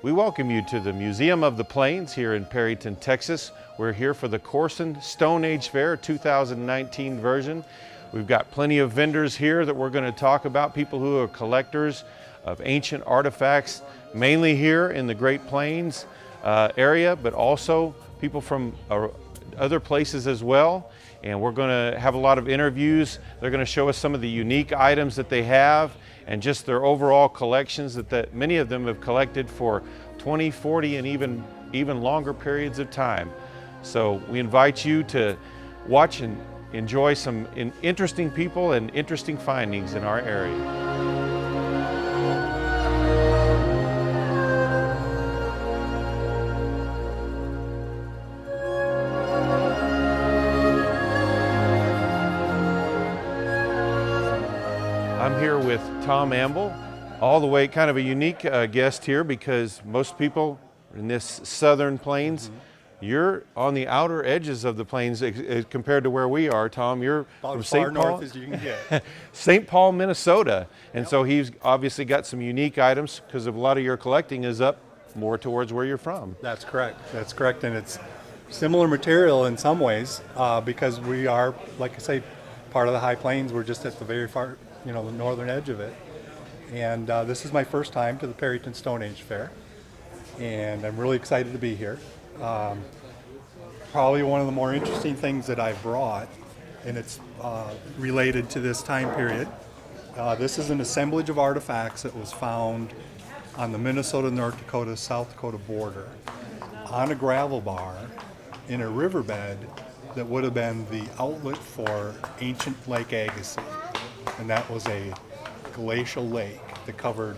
We welcome you to the Museum of the Plains here in Perryton, Texas. We're here for the Corson Stone Age Fair 2019 version. We've got plenty of vendors here that we're going to talk about, people who are collectors of ancient artifacts, mainly here in the Great Plains area, but also people from other places as well. And we're going to have a lot of interviews. They're going to show us some of the unique items that they have and just their overall collections that many of them have collected for 20, 40, and even longer periods of time. So we invite you to watch and enjoy some interesting people and interesting findings in our area. I'm here with Tom Amble, all the way, kind of a unique guest here because most people in this southern plains, you're on the outer edges of the plains compared to where we are, Tom. You're from St. Paul, north as you can get. St. Paul, Minnesota. And so he's obviously got some unique items because a lot of your collecting is up more towards where you're from. That's correct. That's correct. And it's similar material in some ways because we are, like I say, part of the high plains. We're just at the very far, the northern edge of it. And this is my first time to the Perryton Stone Age Fair. And I'm really excited to be here. Probably one of the more interesting things that I've brought, and it's related to this time period. This is an assemblage of artifacts that was found on the Minnesota, North Dakota, South Dakota border on a gravel bar in a riverbed that would have been the outlet for ancient Lake Agassiz. And that was a glacial lake that covered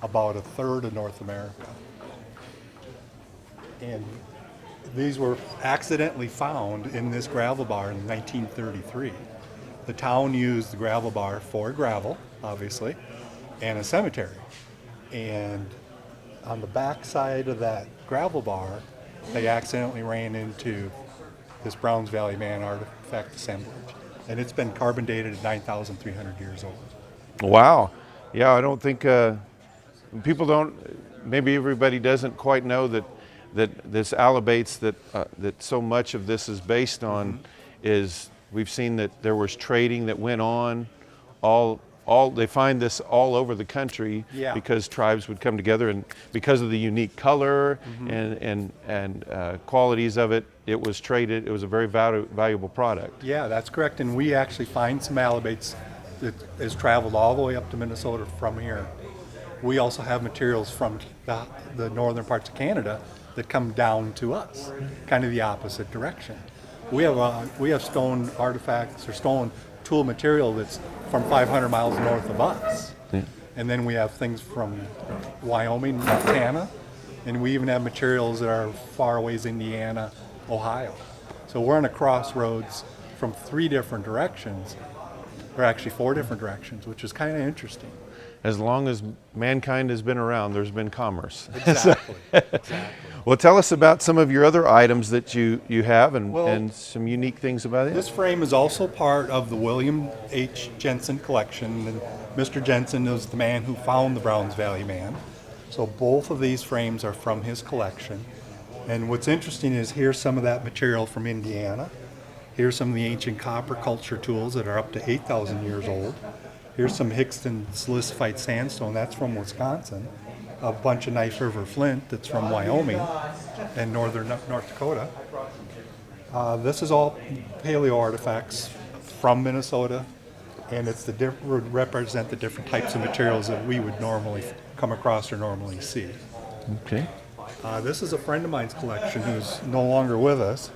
about a third of North America. And these were accidentally found in this gravel bar in 1933. The town used the gravel bar for gravel, obviously, and a cemetery. And on the back side of that gravel bar, they accidentally ran into this Browns Valley Man artifact assemblage. And it's been carbon dated at 9,300 years old. Wow. Yeah, I don't think people don't, maybe everybody doesn't quite know that this elevates that so much of this is based on is we've seen that there was trading that went on they find this all over the country because tribes would come together, and because of the unique color and qualities of it, it was traded. It was a very valuable product. Yeah, that's correct. And we actually find some alabates that has traveled all the way up to Minnesota from here. We also have materials from the northern parts of Canada that come down to us, kind of the opposite direction. We have stone artifacts or stone tool material that's from 500 miles north of us. Yeah. And then we have things from Wyoming, Montana, and we even have materials that are far ways Indiana, Ohio. So we're on a crossroads from 3 different directions, or actually 4 different directions, which is kind of interesting. As long as mankind has been around, there's been commerce. Exactly. Exactly. Well, tell us about some of your other items that you have and some unique things about it. This frame is also part of the William H. Jensen collection, and Mr. Jensen is the man who found the Browns Valley Man. So both of these frames are from his collection. And what's interesting is here's some of that material from Indiana. Here's some of the ancient copper culture tools that are up to 8,000 years old. Here's some Hixton silicified sandstone, that's from Wisconsin. A bunch of Knife River flint that's from Wyoming and northern North Dakota. This is all paleo artifacts from Minnesota, and it's would represent the different types of materials that we would normally come across or normally see. Okay. This is a friend of mine's collection who's no longer with us.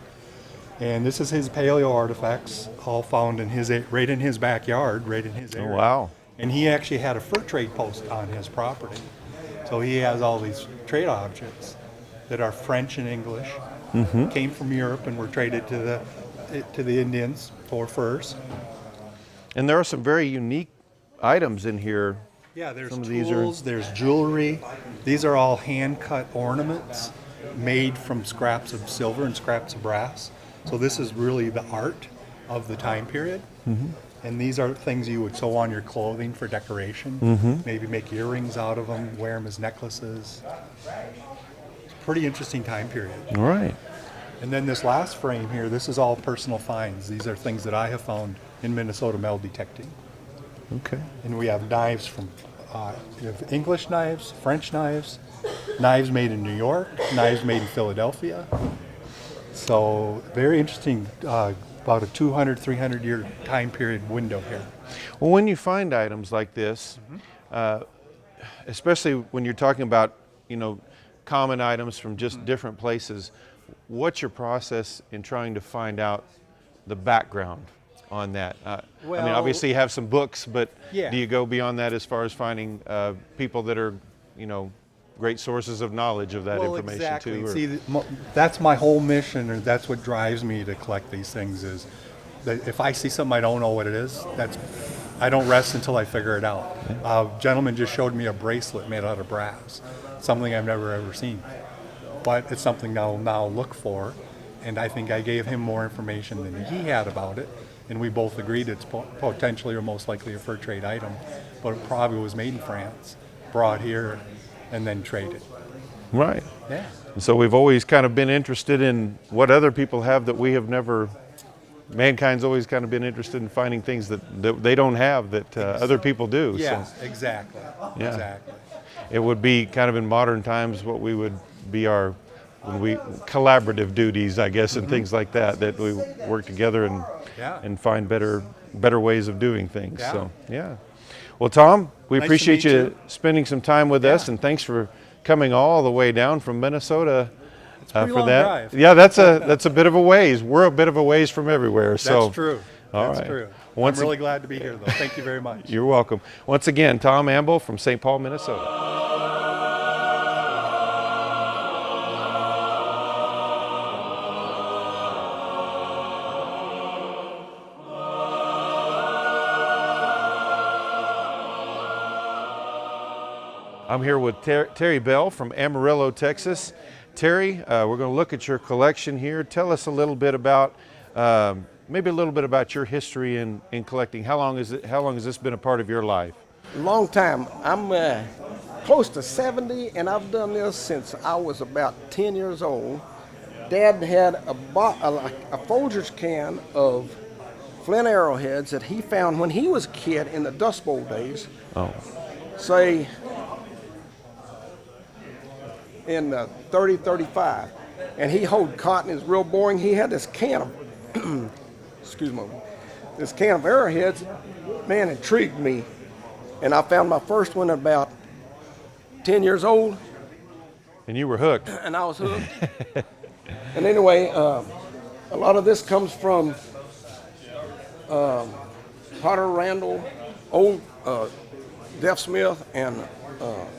And this is his paleo artifacts, all found in right in his backyard, right in his area. Oh, wow. And he actually had a fur trade post on his property. So he has all these trade objects that are French and English, came from Europe and were traded to the Indians for furs. And there are some very unique items in here. Yeah, there's tools, there's jewelry. These are all hand-cut ornaments made from scraps of silver and scraps of brass. So this is really the art of the time period. And these are things you would sew on your clothing for decoration. Maybe make earrings out of them, wear them as necklaces. It's a pretty interesting time period. All right. And then this last frame here, this is all personal finds. These are things that I have found in Minnesota metal detecting. Okay. And we have knives from we have English knives, French knives, knives made in New York, knives made in Philadelphia. So very interesting, about a 200, 300 year time period window here. Well, when you find items like this, especially when you're talking about, common items from just different places, what's your process in trying to find out the background on that? I mean, obviously you have some books, but do you go beyond that as far as finding people that are, great sources of knowledge of that information exactly. too? Or... See, that's my whole mission, or that's what drives me to collect these things, is that if I see something I don't know what it is, I don't rest until I figure it out. A gentleman just showed me a bracelet made out of brass, something I've never ever seen. But it's something I'll now look for, and I think I gave him more information than he had about it, and we both agreed it's potentially or most likely a fur trade item, but it probably was made in France, brought here, and then traded. Right. Yeah. And so we've always kind of been interested in what other people have that we have never. Mankind's always kind of been interested in finding things that they don't have that other people do. Yeah, so, exactly. Yeah. Exactly. It would be kind of in modern times what we would be our collaborative duties, I guess, and things like that we work together and find better ways of doing things. Yeah. So yeah. Well, Tom, we Nice to appreciate meet you you. spending some time with us, and thanks for coming all the way down from Minnesota. Pretty for long that. drive. Yeah, that's a bit of a ways. We're a bit of a ways from everywhere. So That's true. all That's right. true. Once I'm really glad to be here, though. Thank you very much. You're welcome. Once again, Tom Amble from St. Paul, Minnesota. I'm here with Terry Bell from Amarillo, Texas. Terry, we're going to look at your collection here. Tell us a little bit about, maybe a little bit about your history in collecting. How long has this been a part of your life? Long time. I'm close to 70, and I've done this since I was about 10 years old. Dad had a Folgers can of flint arrowheads that he found when he was a kid in the Dust Bowl days. Oh. Say in 30, 35. And he hoed cotton. It's real boring. He had this can of, excuse me, this can of arrowheads, man, intrigued me. And I found my first one at about 10 years old. And you were hooked. And I was hooked. And anyway, a lot of this comes from Potter Randall, old Deaf Smith, and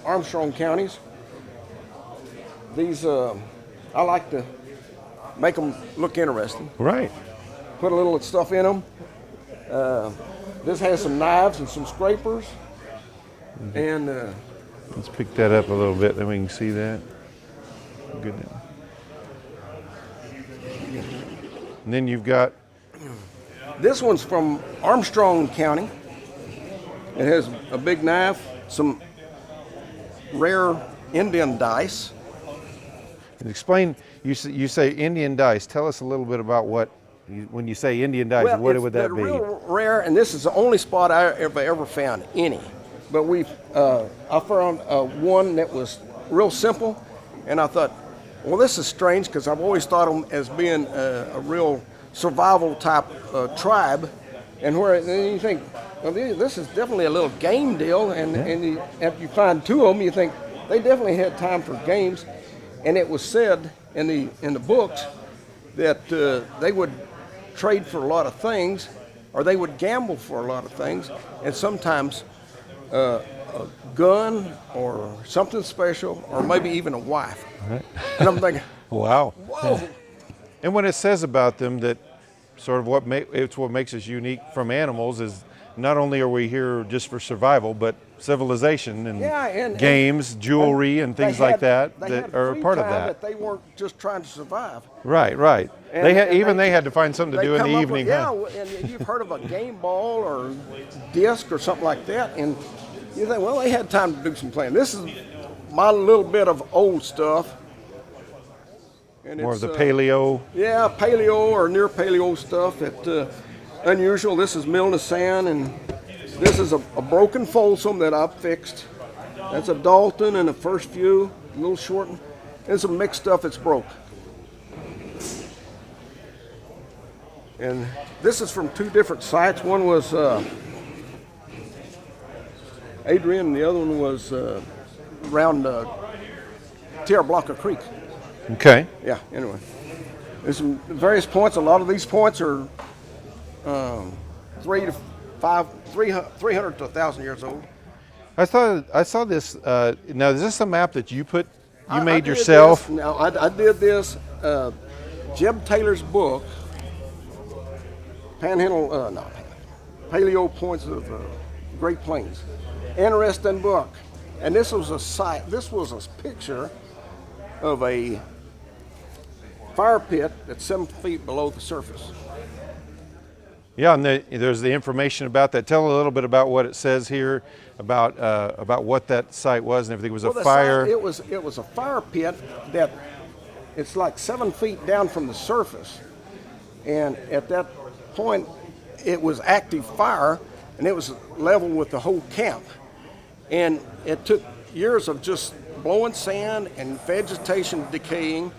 Armstrong counties. These, I like to make them look interesting. Right. Put a little stuff in them. This has some knives and some scrapers. And Let's pick that up a little bit, then we can see that. Good. And then you've got... This one's from Armstrong County. It has a big knife, some rare Indian dice. Explain, you say Indian dice. Tell us a little bit about when you say Indian dice, Well, what it's would that be? real rare, and this is the only spot I ever found any. But I found one that was real simple, and I thought, well, this is strange because I've always thought of them as being a real survival type tribe, and then you think, well, this is definitely a little game deal, and if you find two of them, you think they definitely had time for games. And it was said in the books that they would trade for a lot of things, or they would gamble for a lot of things, and sometimes a gun or something special, or maybe even a wife. Right. And I'm thinking, wow. whoa. And what it says about them, that sort of it's what makes us unique from animals, is not only are we here just for survival, but civilization and, Yeah, and games, jewelry, and they things like had- that they that had are a free part of time that. They weren't just trying to survive. Right, right. And- They had, and even they- they had to find something to They do in the come up evening. with, huh? and you've heard of a game ball or disc or something like that, and you think, well, they had time to do some playing. This is my little bit of old stuff. And More of it's, the paleo. Yeah, paleo or near paleo stuff. Unusual. This is Milne sand, and this is a broken Folsom that I've fixed. That's a Dalton and a First View, a little shortened. And some mixed stuff that's broke. And this is from two different sites. One was Adrian, and the other one was around Tierra Blanca Creek. Okay. Yeah, anyway. There's some various points. A lot of these points are 300 to 1,000 years old. I saw this. Now, is this a map that you I made did yourself? This. No, I did this. Jeb Taylor's book, Paleo Points of Great Plains. Interesting book. And this was a site. This was a picture of a fire pit that's 7 feet below the surface. Yeah, and there's the information about that. Tell a little bit about what it says here about what that site was and everything. It was a The fire. site, it was a fire pit that it's like 7 feet down from the surface, and at that point, it was active fire, and it was level with the whole camp, and it took years of just blowing sand and vegetation decaying,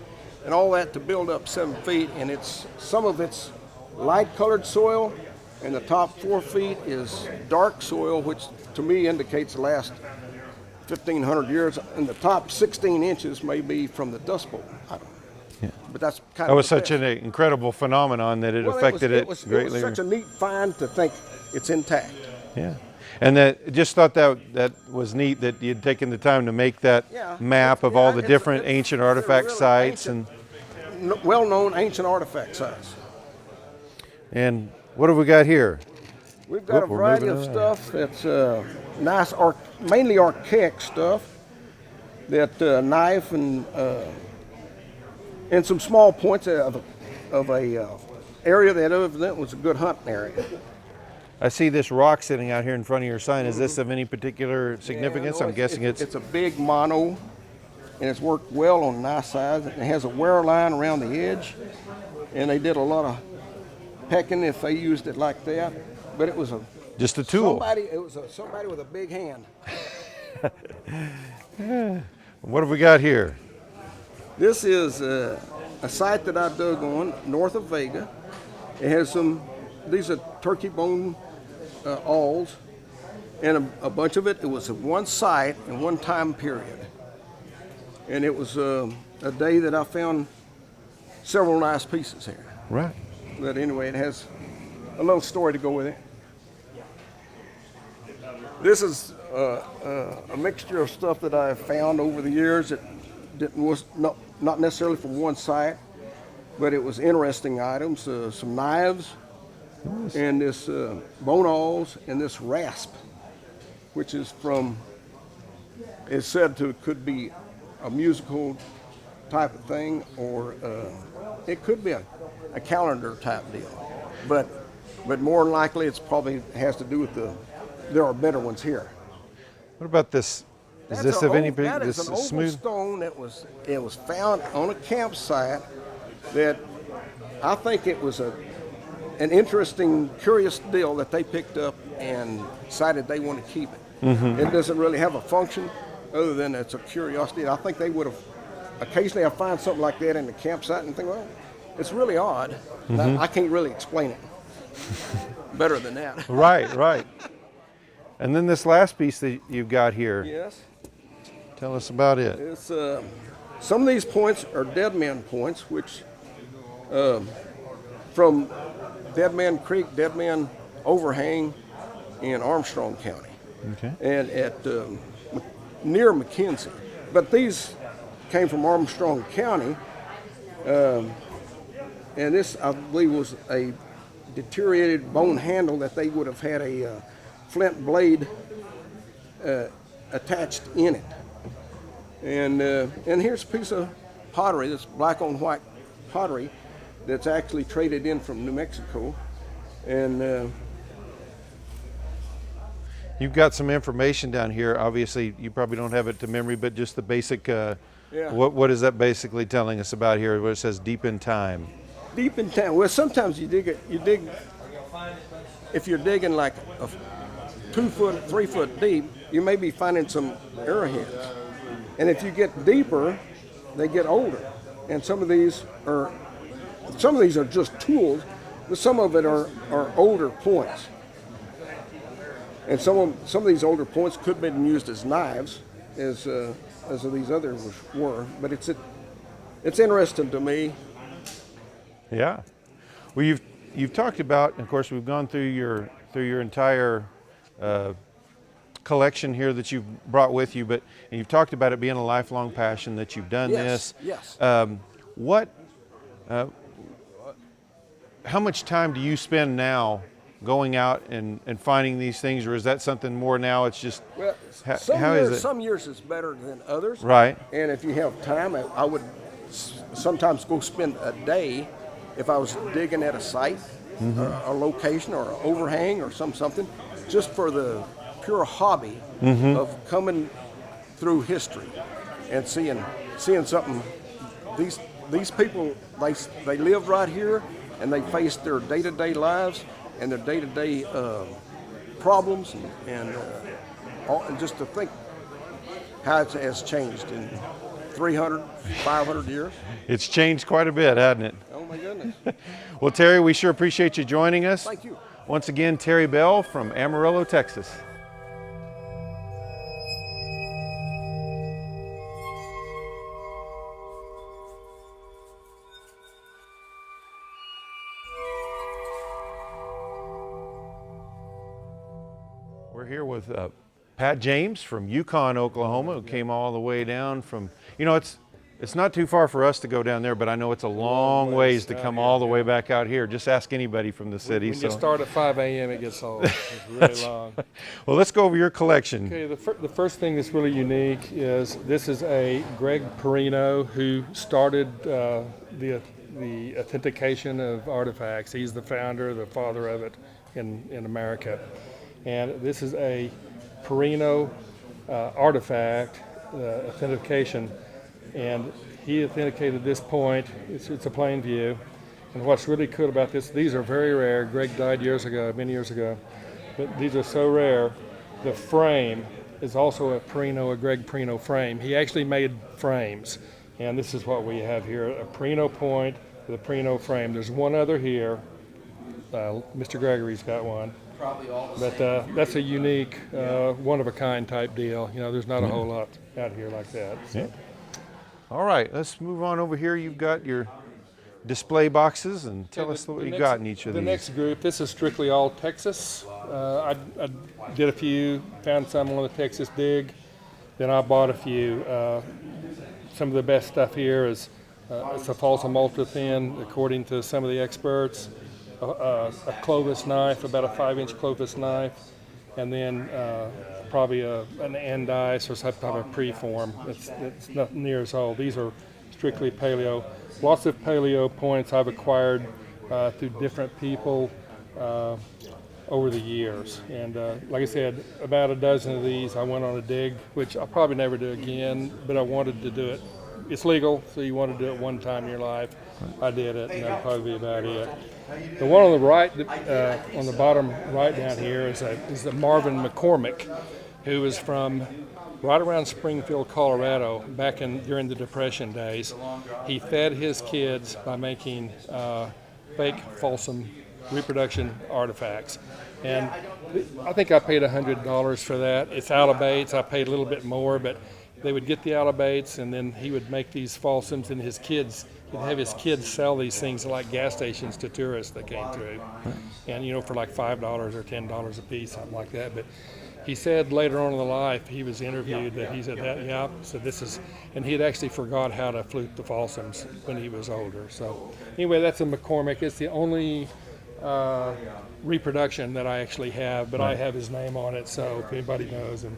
and all that to build up 7 feet, and some of it's light-colored soil, and the top 4 feet is dark soil, which to me indicates the last 1,500 years, and the top 16 inches may be from the Dust Bowl. I don't know. Yeah. But that's kind That of was such an incredible phenomenon that it affected it greatly. It was such a neat find to think it's intact. Yeah, and that just thought that was neat that you'd taken the time to make that map of all the different ancient artifact sites Well-known ancient artifact sites. and what have we got here? We've got a We're variety moving of on. stuff that's nice, mainly archaic stuff. That knife and some small points of a area that evidently was a good hunting area. I see this rock sitting out here in front of your sign. Is this of any particular significance? Yeah, no, I'm guessing it's a big mono, and it's worked well on nice size. It has a wear line around the edge, and they did a lot of pecking if they used it like that. But it was just a tool. Somebody with a big hand. What have we got here? This is a site that I dug on north of Vega. It has these are turkey bone awls, and a bunch of it was at one site in one time period. And it was a day that I found several nice pieces here. Right. But anyway, it has a little story to go with it. This is a mixture of stuff that I have found over the years that was not necessarily from one site, but it was interesting items. Some knives, and this bone awls, and this rasp, which is it's said to could be a musical type of thing, or it could be a calendar type deal. But more than likely, it's probably has to do with there are better ones here. What about this? Is this of any big? This is an oval smooth stone that was found on a campsite that I think it was an interesting, curious deal that they picked up and decided they want to keep it. Mm-hmm. It doesn't really have a function other than it's a curiosity. I think they would have occasionally I find something like that in the campsite and think, well, it's really odd. Mm-hmm. I can't really explain it better than that. Right. And then this last piece that you've got here. Yes. Tell us about it. It's some of these points are Dead Man points, which from Dead Man Creek, Dead Man Overhang in Armstrong County, Okay. and at near McKenzie. But these came from Armstrong County, and this I believe was a deteriorated bone handle that they would have had a flint blade attached in it. And here's a piece of pottery, that's black on white pottery, that's actually traded in from New Mexico. And You've got some information down here. Obviously, you probably don't have it to memory, but just the basic, yeah. what is that basically telling us about here, where it says deep in time? Deep in time. Well, sometimes you dig, if you're digging like a 2 foot, 3 foot deep, you may be finding some arrowheads. And if you get deeper, they get older. And some of these are just tools, but some of it are older points. And some of these older points could have been used as knives, as these others were. But it's interesting to me. Yeah. Well, you've talked about, and of course, we've gone through your entire collection here that you've brought with you, and you've talked about it being a lifelong passion, that you've done this. Yes. How much time do you spend now going out and finding these things, or is that something more now? It's just, Well, some years it's better than others. Right. And if you have time, I would sometimes go spend a day if I was digging at a site, a location, or an overhang, or something, just for the pure hobby of coming through history and seeing something. These people, they lived right here, and they faced their day-to-day lives and their day-to-day problems, and just to think how it has changed in 300, 500 years. It's changed quite a bit, hasn't it? Oh my goodness. Well, Terry, we sure appreciate you joining us. Thank you. Once again, Terry Bell from Amarillo, Texas. We're here with Pat James from Yukon, Oklahoma, who came all the way down from, it's not too far for us to go down there, but I know it's a long ways to come all the way back out here. Just ask anybody from the city. When you start at 5 a.m., it gets long. It's really long. Well, let's go over your collection. Okay, the first thing that's really unique is this is a Greg Perino who started the authentication of artifacts. He's the founder, the father of it in America. And this is a Perino artifact authentication, and he authenticated this point. It's a plain view, and what's really cool about this, these are very rare. Greg died many years ago, but these are so rare. The frame is also a Greg Perino frame. He actually made frames, and this is what we have here, a Perino point with a Perino frame. There's one other here. Mr. Gregory's got one. But that's a unique, one-of-a-kind type deal. There's not a whole lot out here like that. So. Yeah. All right, let's move on over here. You've got your display boxes, and tell us what you got in each of these. The next group, this is strictly all Texas. I did a few, found some on the Texas dig. Then I bought a few. Some of the best stuff here is it's a Folsom ultra thin, according to some of the experts. A Clovis knife, about a 5-inch Clovis knife, and then probably an andice or some type of preform. It's not near as old. These are strictly paleo. Lots of paleo points I've acquired through different people over the years. And like I said, about a dozen of these I went on a dig, which I'll probably never do again, but I wanted to do it. It's legal, so you want to do it one time in your life. I did it, and that'll probably be about it. The one on the right, on the bottom right down here, is a Marvin McCormick, who was from right around Springfield, Colorado, back during the Depression days. He fed his kids by making fake Folsom reproduction artifacts. And I think I paid $100 for that. It's out of baits. I paid a little bit more, but they would get the out of baits, and then he would make these Folsoms, and he'd have his kids sell these things at like gas stations to tourists that came through. And, for like $5 or $10 a piece, something like that. But he said later on in the life, he was interviewed that he said and he had actually forgot how to flute the Folsoms when he was older. So anyway, that's a McCormick. It's the only reproduction that I actually have, but I have his name on it, so if anybody knows, and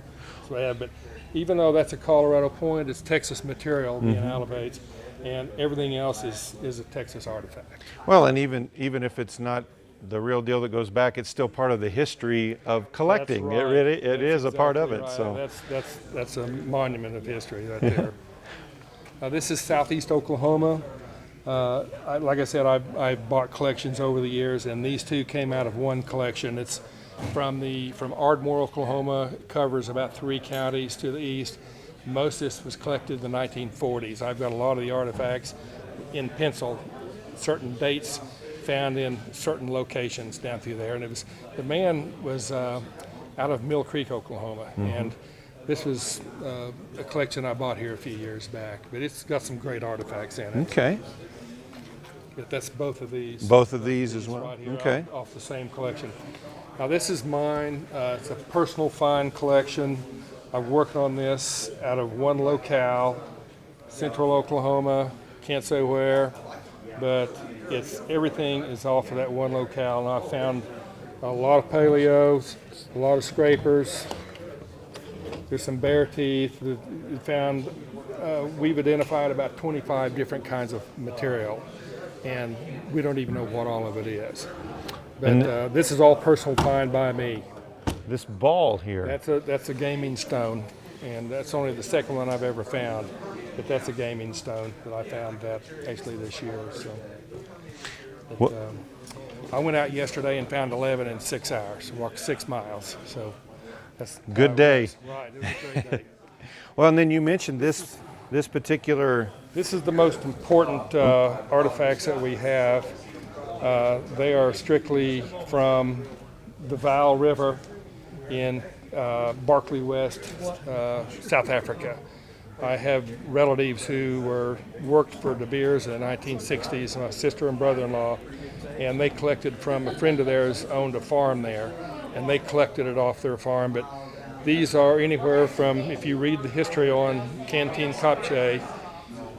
so I have. But even though that's a Colorado point, it's Texas material being elevates, and everything else is a Texas artifact. Well, and even if it's not the real deal that goes back, it's still part of the history of collecting. That's right. It is a part of it. Exactly right. So That's a monument of history right there. This is southeast Oklahoma. Like I said, I bought collections over the years, and these two came out of one collection. It's from Ardmore, Oklahoma. It covers about 3 counties to the east. Most of this was collected in the 1940s. I've got a lot of the artifacts in pencil, certain dates found in certain locations down through there. And the man was out of Mill Creek, Oklahoma, and this was a collection I bought here a few years back. But it's got some great artifacts in it. okay, But that's both of these. both of these as well. Right here, Okay, off the same collection. Now this is mine. It's a personal find collection. I've worked on this out of one locale, central Oklahoma. Can't say where, but everything is off of that one locale. And I found a lot of paleos, a lot of scrapers. There's some bear teeth. We've identified about 25 different kinds of material, and we don't even know what all of it is. But this is all personal find by me. this ball here. That's a gaming stone, and that's only the second one I've ever found. But that's a gaming stone that I found that actually this year. So, but, I went out yesterday and found 11 in 6 hours. Walked 6 miles. So that's Good day. Right, it was a great day. Well, and then you mentioned this particular. This is the most important artifacts that we have. They are strictly from the Vaal River in Barkley West, South Africa. I have relatives who worked for De Beers in the 1960s, my sister and brother-in-law, and they collected from a friend of theirs owned a farm there, and they collected it off their farm. But these are anywhere from, if you read the history on Canteen Kopje,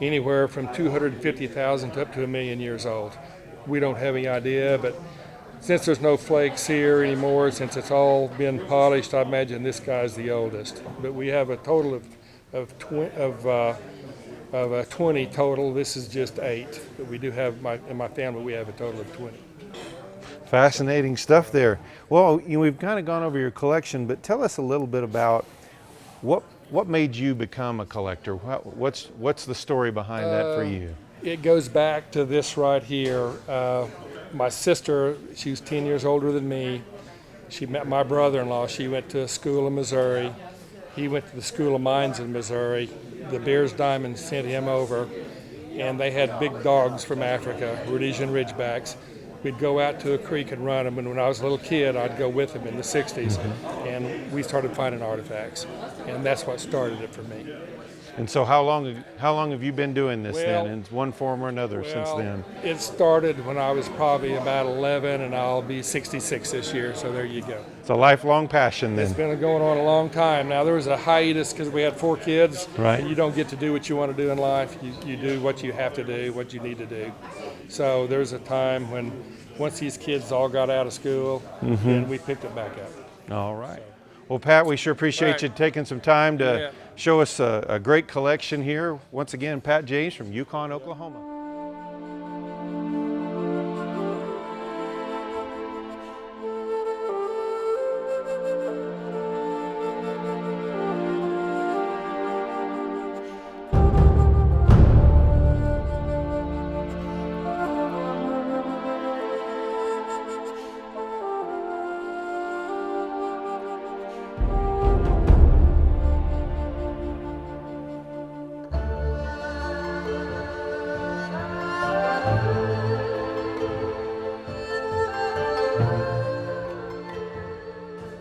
anywhere from 250,000 to up to 1 million years old. We don't have any idea, but since there's no flakes here anymore, since it's all been polished, I imagine this guy's the oldest. But we have a total of 20 total. This is just 8. But we do have, in my family, we have a total of 20. Fascinating stuff there. Well, we've kind of gone over your collection, but tell us a little bit about what made you become a collector. What's the story behind that for you? It goes back to this right here. My sister, she was 10 years older than me. She met my brother-in-law. She went to school in Missouri. He went to the School of Mines in Missouri. The Beers Diamond sent him over, and they had big dogs from Africa, Rhodesian Ridgebacks. We'd go out to a creek and run them, and when I was a little kid, I'd go with them in the 60s, and we started finding artifacts, and that's what started it for me. And so how long have you been doing this then, in one form or another since then? It started when I was probably about 11, and I'll be 66 this year, so there you go. It's a lifelong passion then. It's been going on a long time. Now, there was a hiatus because we had 4 kids. Right. And you don't get to do what you want to do in life. You do what you have to do, what you need to do. So there's a time when once these kids all got out of school, then we picked it back up. All right. Well, Pat, we sure appreciate you taking some time to show us a great collection here. Once again, Pat James from Yukon, Oklahoma.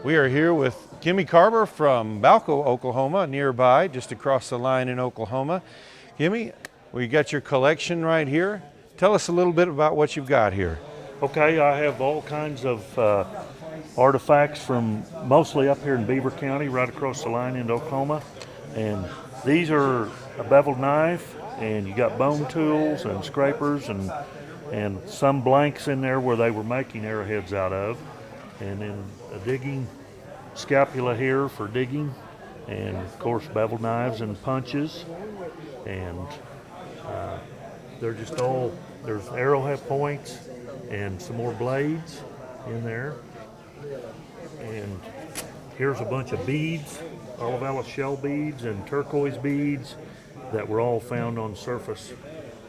We are here with Kimmy Carver from Balco, Oklahoma, nearby, just across the line in Oklahoma. Kimmy, we got your collection right here. Tell us a little bit about what you've got here. Okay, I have all kinds of artifacts from mostly up here in Beaver County, right across the line into Oklahoma. And these are a beveled knife, and you got bone tools and scrapers and and some blanks in there where they were making arrowheads out of, and then a digging scapula here for digging, and of course bevel knives and punches, and they're just all, there's arrowhead points and some more blades in there, and here's a bunch of beads, Olivella shell beads and turquoise beads that were all found on surface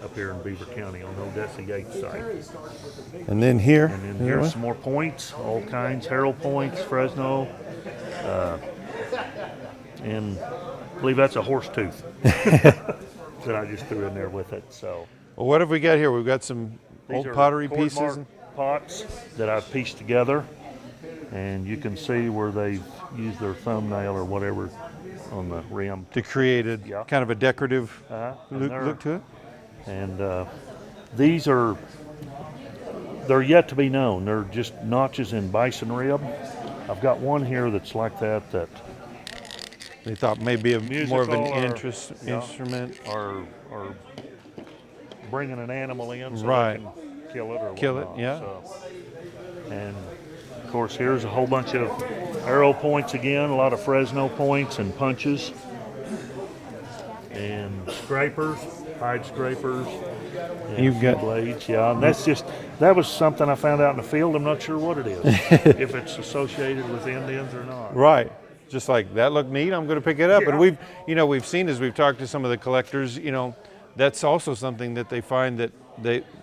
up here in Beaver County on Odessa Yates site. And then here, And then here's some more points, all kinds, Herald points, Fresno, and I believe that's a horse tooth that I just threw in there with it. So well, what have we got here? We've got some these old are pottery cord pieces. mark pots that I've pieced together, and you can see where they've used their thumbnail or whatever on the rim. To create a Yeah. kind of a decorative And look to it. And these are, they're yet to be known. They're just notches in bison rib. I've got one here that's like that They thought maybe more of an Musical or- instrument. or bringing an animal in so Right. they can kill it or Kill it, whatnot. yeah. So, and of course, here's a whole bunch of arrow points again, a lot of Fresno points and punches, and scrapers, hide scrapers, and You've a few got- blades, yeah. And that's just, that was something I found out in the field. I'm not sure what it is, if it's associated with Indians or not. Right. Just like that looked neat, I'm going to pick it up. And Yeah. we've seen as we've talked to some of the collectors, that's also something that they find that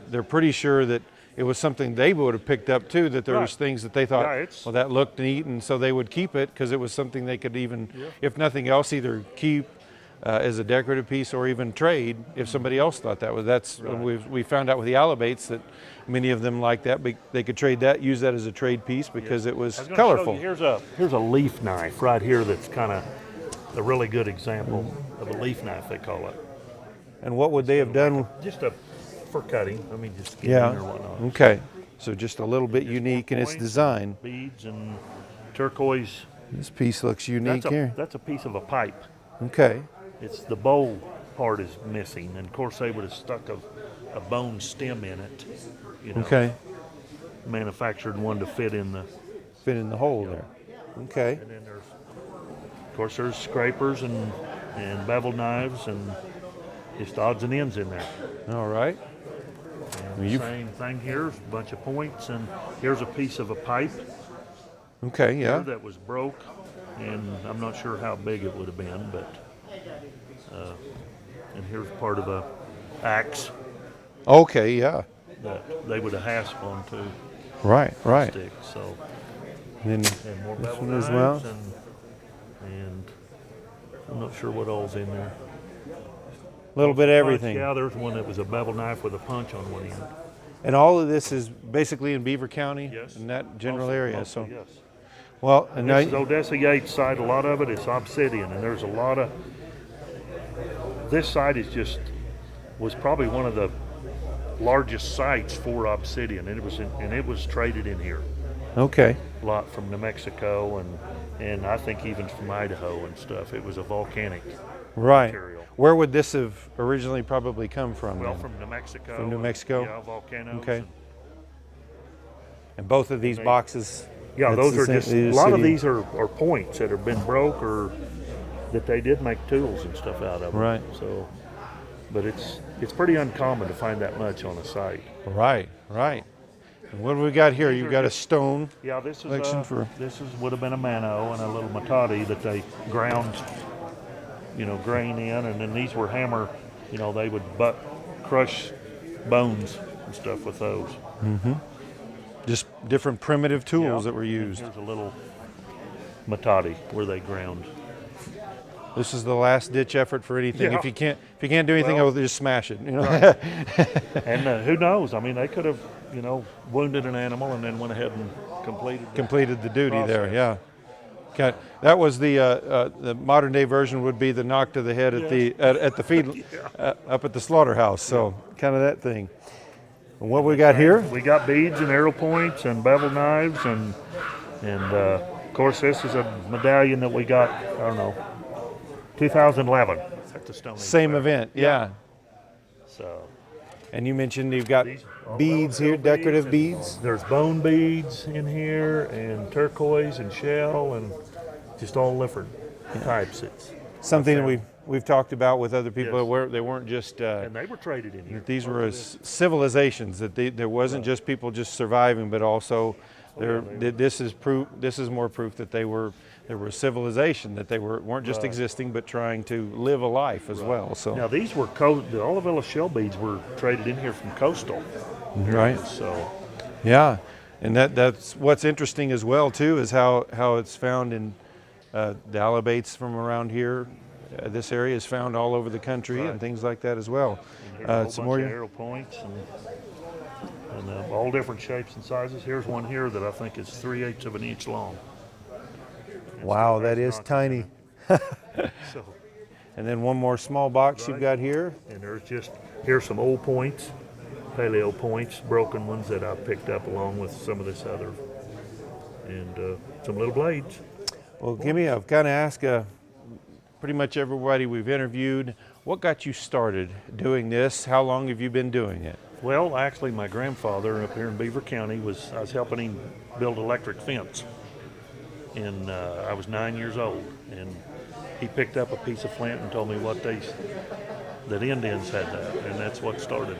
they're pretty sure that it was something they would have picked up too, that there was Right. things that they thought, Yeah, it's- well, that looked neat, and so they would keep it because it was something they could even, if nothing else, either keep as a decorative piece or even trade if somebody else thought that was. That's we found out with the Alabates that many of them like that, but they could trade that, use that as a trade piece because it was I was gonna show colorful. you, here's a leaf knife right here that's kind of a really good example of a leaf knife, they call it. And what would they have done? Just for cutting. I mean, just skinning Yeah. or whatnot. Okay. So just a little bit Just unique in its points, design. Beads and turquoise. This piece looks unique here. That's a piece of a pipe. Okay. It's the bowl part is missing, and of course they would have stuck a bone stem in it. Okay. Manufactured one to fit in the. Fit in the hole there. Okay. And then there's scrapers and bevel knives and just odds and ends in there. All right. And Well, you've- same thing here, a bunch of points, and here's a piece of a pipe Okay. Yeah. that was broke, and I'm not sure how big it would have been, but and here's part of a axe Okay. Yeah. that they would have hasped onto Right. Right. stick. So And then and more this bevel one as knives well. and I'm not sure what all's in there. A little bit of everything. Yeah, there's one that was a bevel knife with a punch on one end. And all of this is basically in Beaver County, Yes. in that general Mostly- area. mostly, So, yes. well, and now This is Odessa Yates side. A lot of it is obsidian, and there's a lot of. This site was probably one of the largest sites for obsidian, and it was traded in here okay. a lot from New Mexico and I think even from Idaho and stuff. It was a volcanic Right. material. Where would this have originally probably come from? Well, then? from New Mexico. From New and, Mexico? Yeah, volcanoes. Okay. and- And both of these they- boxes. Yeah, that's those the are same- just, the a lot of city- these are points that have been broke or that they did make tools and stuff out of them. Right. So, but it's pretty uncommon to find that much on a site. Right. Right. And what do we got here? You've are got a just- stone. Yeah, this is Collection for- would have been a mano and a little matati that they ground, grain in, and then these were hammer. They would crush bones and stuff with those. Just different primitive tools Yeah. that were used. Here's a little matati where they ground. This is the last ditch effort for anything. Yeah. If you can't do anything, Well- I'll just smash it. And who knows? I mean, they could have, wounded an animal and then went ahead and completed the Completed the duty there. process. Yeah. Okay. That was the modern day version would be the knock to the head at the feed up at the slaughterhouse. So kind of that thing. And what we got here? We got beads and arrow points and bevel knives and of course this is a medallion that we got, I don't know, 2011 at the Stone Age Same Fair. event. Yeah. So And you mentioned you've got These are beads here, yellow decorative and beads. There's bone beads in here, and turquoise and shell, and just all different types. It's Something that found. we've talked about with other people, Yes. where they weren't just and they were traded in here. these were civilizations, that there wasn't just people just surviving, but also this is proof. This is more proof that there were a civilization, that they weren't just existing, but trying to live a life as well. So Now these were the Olivella shell beads were traded in here from coastal. right. So Yeah, and that's what's interesting as well too, is how it's found in the alabates from around here. This area is found all over the country and things like that as well. there's a whole Some bunch more. of arrow points and all different shapes and sizes. Here's one here that I think is 3/8 of an inch long. Wow, that is tiny. So, And then one more small box you've got here. and here's some old points, paleo points, broken ones that I picked up along with some of this other, and some little blades. Well, Kimmy, I've kind of asked pretty much everybody we've interviewed, what got you started doing this? How long have you been doing it? Well, actually, my grandfather up here in Beaver County I was helping him build electric fence, and I was 9 years old, and he picked up a piece of flint and told me that Indians had that, and that's what started.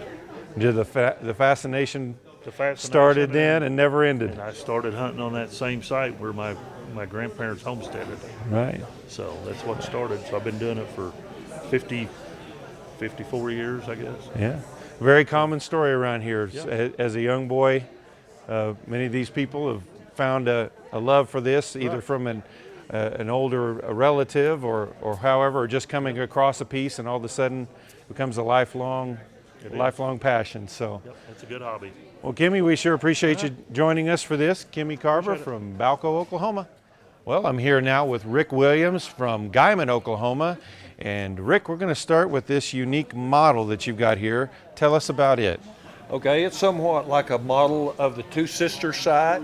Did the fascination The fascination started then and never ended? And I started hunting on that same site where my grandparents homesteaded. Right. So that's what started. So I've been doing it for 54 years, I guess. Yeah. Very common story around here. Yeah. As a young boy, many of these people have found a love for this, either Right. from an older relative or however, or just coming across a piece, and all of a sudden becomes a lifelong passion. So, Yep, that's a good hobby. well, Kimmy, we sure appreciate you joining us for this. Kimmy Carver from Balco, Oklahoma. Well, I'm here now with Rick Williams from Guyman, Oklahoma. And Rick, we're going to start with this unique model that you've got here. Tell us about it. Okay, it's somewhat like a model of the Two Sisters site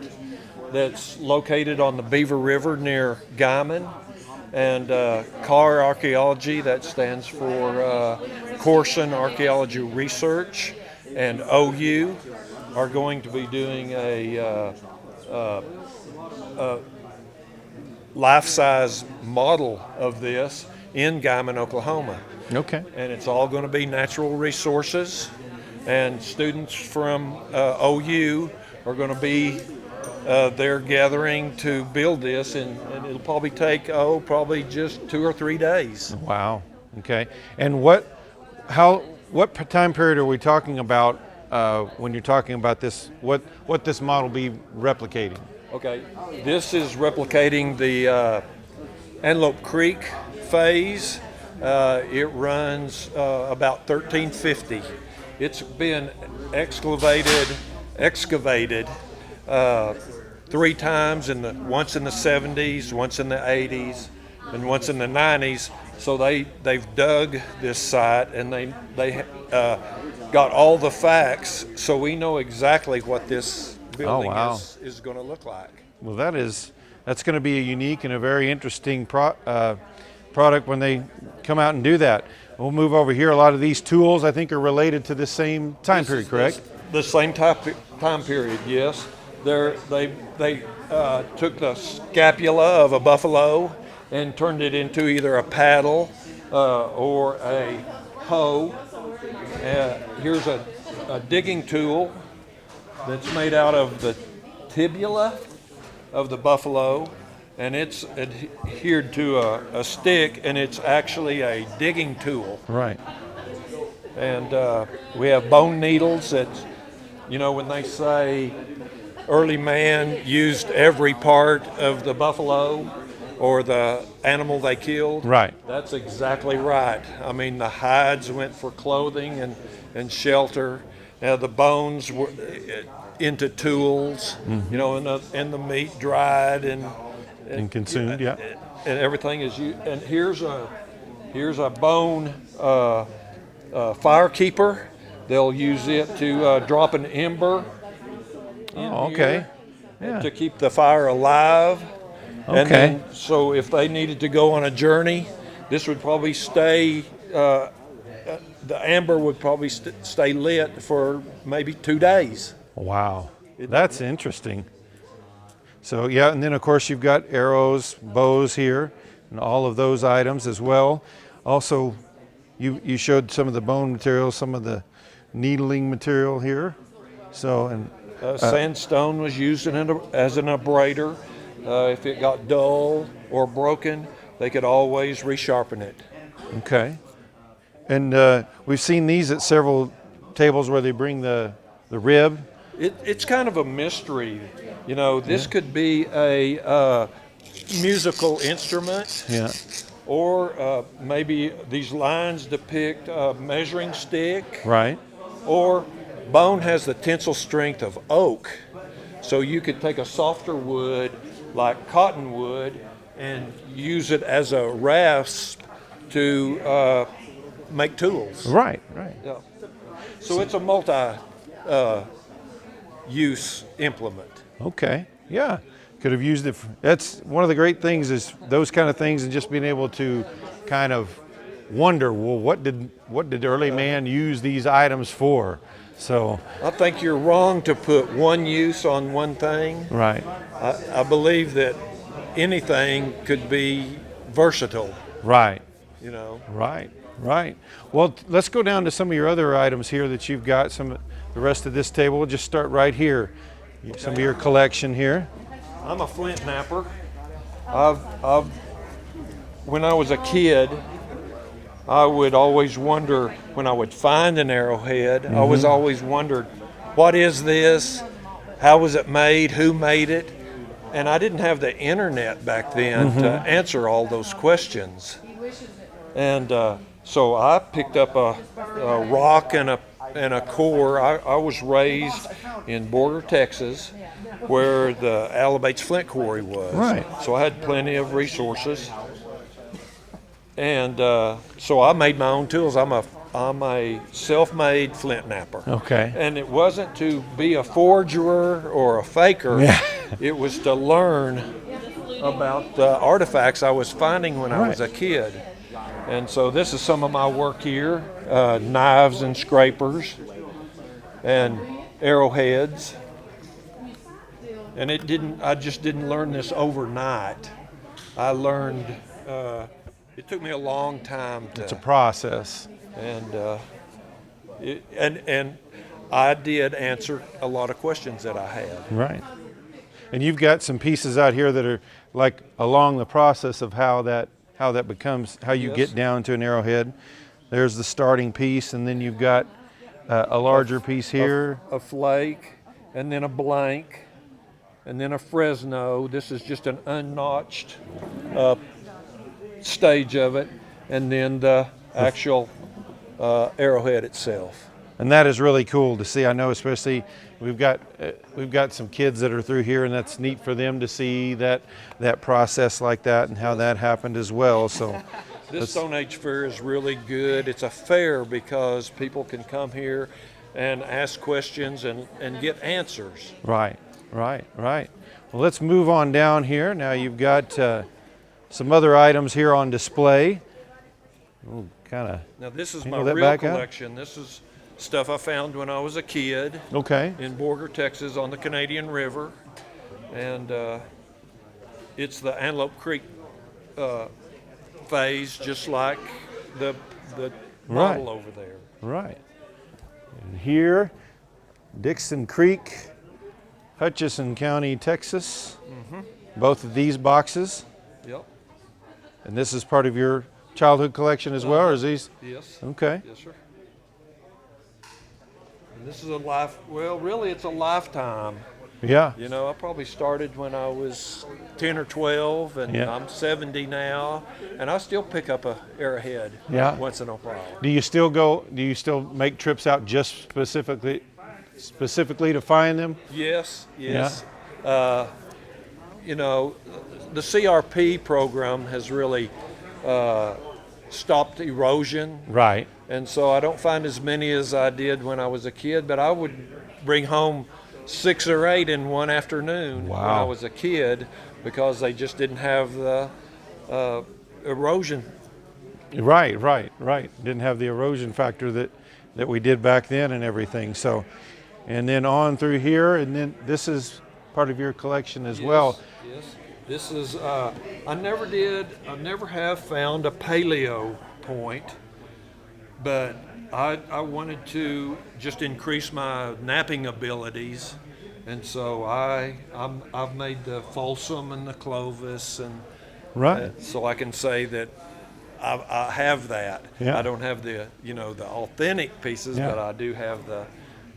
that's located on the Beaver River near Guyman. And CAR Archaeology, that stands for Corson Archaeology Research, and OU are going to be doing a life-size model of this in Guyman, Oklahoma. Okay. And it's all going to be natural resources, and students from OU are going to be there gathering to build this, and it'll probably take probably just 2 or 3 days. Wow. Okay. And what time period are we talking about when you're talking about this? What this model be replicating? Okay, this is replicating the Antelope Creek phase. It runs about 1350. It's been excavated 3 times, once in the 70s, once in the 80s, and once in the 90s. So they've dug this site, and they got all the facts, so we know exactly what this building is going to look like. Well, that's going to be a unique and a very interesting product when they come out and do that. We'll move over here. A lot of these tools, I think, are related to the same time period, correct? The same time period, yes. They took the scapula of a buffalo and turned it into either a paddle or a hoe. Here's a digging tool that's made out of the tibula of the buffalo, and it's adhered to a stick, and it's actually a digging tool. Right. And we have bone needles that, when they say early man used every part of the buffalo or the animal they killed. Right. That's exactly right. I mean, the hides went for clothing and shelter. Now the bones were into tools, and the meat dried and consumed, yeah. And everything is used. And here's a bone fire keeper. They'll use it to drop an ember in okay. here Yeah. to keep the fire alive. Okay. And then, so if they needed to go on a journey, this would probably stay the amber would probably stay lit for maybe 2 days. Wow, that's interesting. So yeah, and then of course you've got arrows, bows here, and all of those items as well. Also, you showed some of the bone material, some of the needling material here. So, and Sandstone was used as an abrader. If it got dull or broken, they could always resharpen it. okay. And we've seen these at several tables where they bring the rib. It's kind of a mystery. You know, this could be a musical instrument, Yeah. or maybe these lines depict a measuring stick, Right. or bone has the tensile strength of oak. So you could take a softer wood like cottonwood and use it as a rasp to make tools. Right. Right. Yeah. So it's a multi-use implement. Okay. Yeah. Could have used it. That's one of the great things is those kind of things, and just being able to kind of wonder, well, what did early man use these items for? So. I think you're wrong to put one use on one thing. Right. I believe that anything could be versatile, Right. you know. Right. Right. Well, let's go down to some of your other items here that you've got. Some the rest of this table. We'll just start right here. Some of your collection here. I'm a flint napper. When I was a kid, I would always wonder when I would find an arrowhead. I was always wondered, what is this? How was it made? Who made it? And I didn't have the internet back then to answer all those questions. And so I picked up a rock and a core. I was raised in Border, Texas, where the Alabates Flint Quarry was. Right. So I had plenty of resources. And so I made my own tools. I'm a self-made flint napper. Okay. And it wasn't to be a forger or a faker. Yeah. It was to learn about the artifacts I was finding when I was a Right. kid. And so this is some of my work here, knives and scrapers and arrowheads. And I just didn't learn this overnight. I learned, it took me a long time to. It's a process. And and I did answer a lot of questions that I had. Right. And you've got some pieces out here that are like along the process of how that becomes, how you Yes. get down to an arrowhead. There's the starting piece, and then you've got a larger piece here. A flake, and then a blank, and then a Fresno. This is just an unnotched stage of it, and then the actual arrowhead itself. And that is really cool to see. I know, especially we've got some kids that are through here, and that's neat for them to see that process like that and how that happened as well. So This Stone Age fair is really good. It's a fair because people can come here and ask questions and get answers. right. Well, let's move on down here. Now you've got some other items here on display. Ooh, kind of. Now this is Can my you go that real back out? collection. This is stuff I found when I was a kid Okay. in Borger, Texas on the Canadian River. And it's the Antelope Creek phase, just like the model over there. Right. And here, Dixon Creek, Hutchinson County, Texas. Both of these boxes. Yep. And this is part of your childhood collection as well, or is these? Yes. Okay. Yes, sir. And this is really it's a lifetime. Yeah. You know, I probably started when I was 10 or 12, and Yeah. I'm 70 now, and I still pick up a arrowhead Yeah. once in a while. Do you still make trips out just specifically to find them? Yes. You know, the CRP program has really stopped erosion, Right. and so I don't find as many as I did when I was a kid, but I would bring home 6 or 8 in one afternoon when I Wow. was a kid because they just didn't have the erosion Right, right, right. Didn't have the erosion factor that we did back then and everything. So, and then on through here, and then this is part of your collection as well. Yes. This is, I never have found a paleo point, but I wanted to just increase my napping abilities. And so I've made the Folsom and the Clovis, and Right. so I can say that I have that. Yeah. I don't have the the authentic pieces, Yeah. but I do have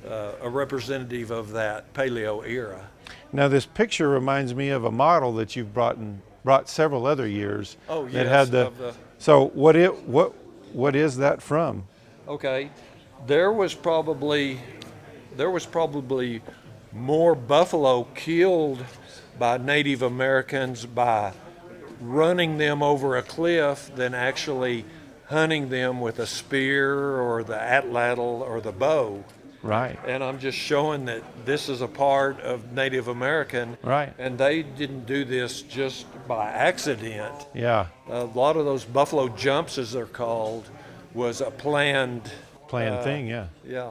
a representative of that paleo era. Now this picture reminds me of a model that you've brought several other years. Oh, That yes, had the. of the- So what is that from? Okay, there was probably more buffalo killed by Native Americans by running them over a cliff than actually hunting them with a spear or the atlatl or the bow. Right. And I'm just showing that this is a part of Native American. Right. And they didn't do this just by accident. Yeah. A lot of those buffalo jumps, as they're called, was a planned Thing. Yeah. Yeah.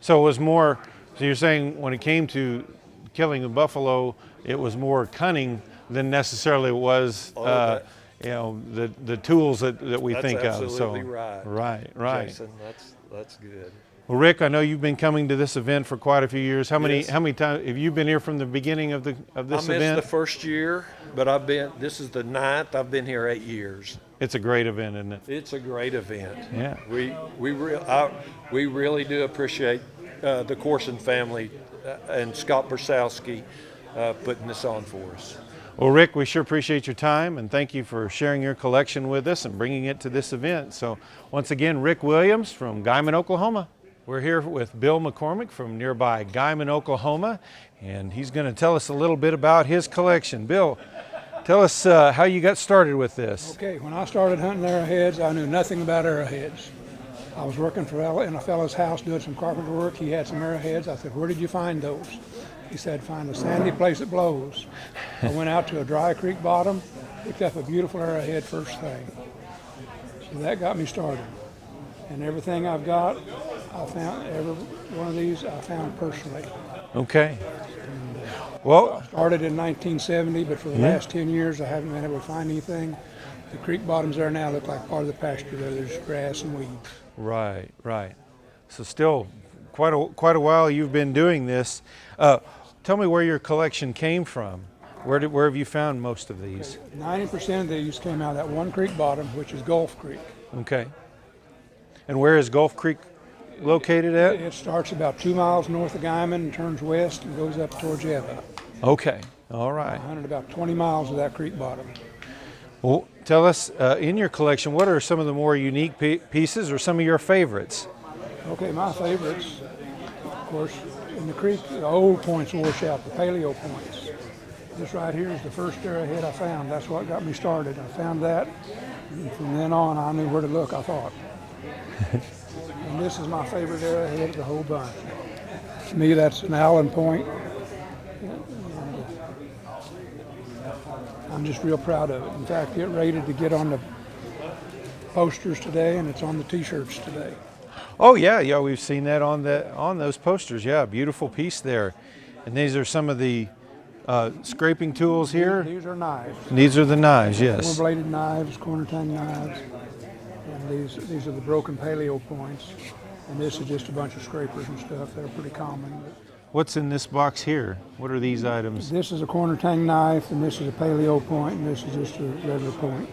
So it was more. So you're saying when it came to killing the buffalo, it was more cunning than necessarily it was. The tools that we That's think of. So absolutely right. Right. Jason, that's good. Well, Rick, I know you've been coming to this event for quite a few years. How many Yes. times have you been here from the beginning of this I missed event? the first year, but this is the 9th. I've been here 8 years. It's a great event, isn't it? It's a great event. Yeah. We really do appreciate the Corson family and Scott Bersowski putting this on for us. Well, Rick, we sure appreciate your time and thank you for sharing your collection with us and bringing it to this event. So once again, Rick Williams from Guyman, Oklahoma. We're here with Bill McCormick from nearby Guyman, Oklahoma, and he's going to tell us a little bit about his collection. Bill, tell us how you got started with this. Okay, when I started hunting arrowheads, I knew nothing about arrowheads. I was working in a fellow's house doing some carpenter work. He had some arrowheads. I said, "Where did you find those?" He said, "Find a sandy place that blows." I went out to a dry creek bottom, picked up a beautiful arrowhead first thing. So that got me started. And everything I've got, I found, every one of these I found personally. Okay. Well, Started in 1970, but for the last 10 years I haven't been able to find anything. The creek bottoms there now look like part of the pasture there. There's grass and weeds. right. So still quite a while you've been doing this. Tell me where your collection came from. Where have you found most of these? 90% of these came out of that one creek bottom, which is Gulf Creek. Okay. And where is Gulf Creek located at? It starts about 2 miles north of Guyman and turns west and goes up towards Yeva. Okay. All right. I hunted about 20 miles of that creek bottom. Well, tell us, in your collection, what are some of the more unique pieces or some of your favorites? Okay, my favorites, of course, in the creek, the old points wash out, the paleo points. This right here is the first arrowhead I found. That's what got me started. I found that, and from then on, I knew where to look, I thought. And this is my favorite arrowhead of the whole bunch. To me, that's an Allen point. I'm just real proud of it. In fact, it rated to get on the posters today, and it's on the T-shirts today. Oh yeah, we've seen that on those posters. Yeah, beautiful piece there. And these are some of the scraping tools here. These are knives. These are the knives, yes. Four-bladed knives, corner tongue knives, and these are the broken paleo points. And this is just a bunch of scrapers and stuff. They're pretty common. What's in this box here? What are these items? This is a corner tongue knife, and this is a paleo point, and this is just a regular point.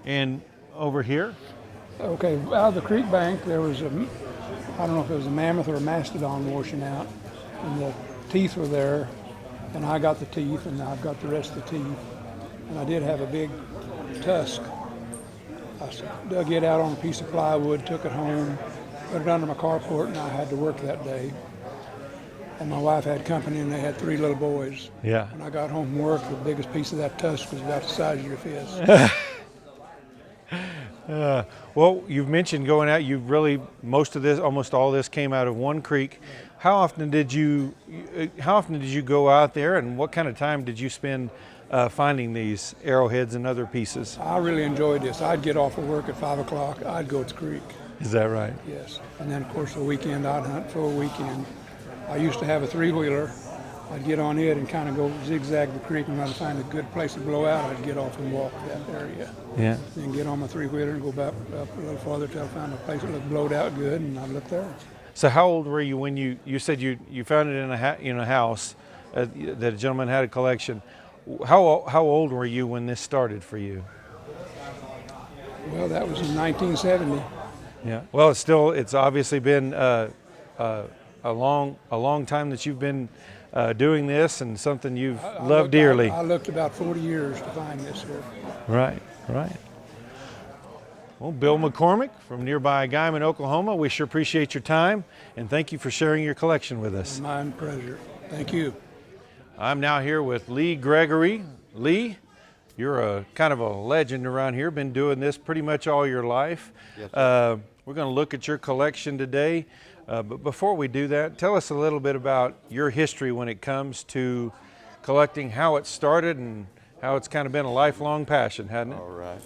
And over here? Okay, out of the creek bank, there was I don't know if it was a mammoth or a mastodon washing out, and the teeth were there, and I got the teeth, and I've got the rest of the teeth. And I did have a big tusk. I dug it out on a piece of plywood, took it home, put it under my carport, and I had to work that day. And my wife had company, and they had 3 little boys. Yeah. When I got home from work, the biggest piece of that tusk was about the size of your fist. Well, you've mentioned going out. You've really almost all this came out of one creek. How often did you go out there, and what kind of time did you spend finding these arrowheads and other pieces? I really enjoyed this. I'd get off of work at 5 o'clock. I'd go to the creek. Is that right? Yes. And then, of course, the weekend, I'd hunt for a weekend. I used to have a three-wheeler. I'd get on it and kind of go zigzag the creek, and when I'd find a good place to blow out, I'd get off and walk that area. Yeah. Then get on my three-wheeler and go back up a little farther till I found a place that looked blowed out good, and I'd look there. So how old were you when you said you found it in a house that a gentleman had a collection? How old were you when this started for you? Well, that was in 1970. Yeah. Well, it's obviously been a long time that you've been doing this, and something you've loved dearly. I looked about 40 years to find this here. Right. Well, Bill McCormick from nearby Guyman, Oklahoma, we sure appreciate your time, and thank you for sharing your collection with us. My pleasure. Thank you. I'm now here with Lee Gregory. Lee, you're a kind of a legend around here, been doing this pretty much all your life. Yes, We're going to look at your collection today, but before we do that, tell us a little bit about your history when it comes to collecting, how it started and how it's kind of been a lifelong passion, hasn't it? All right.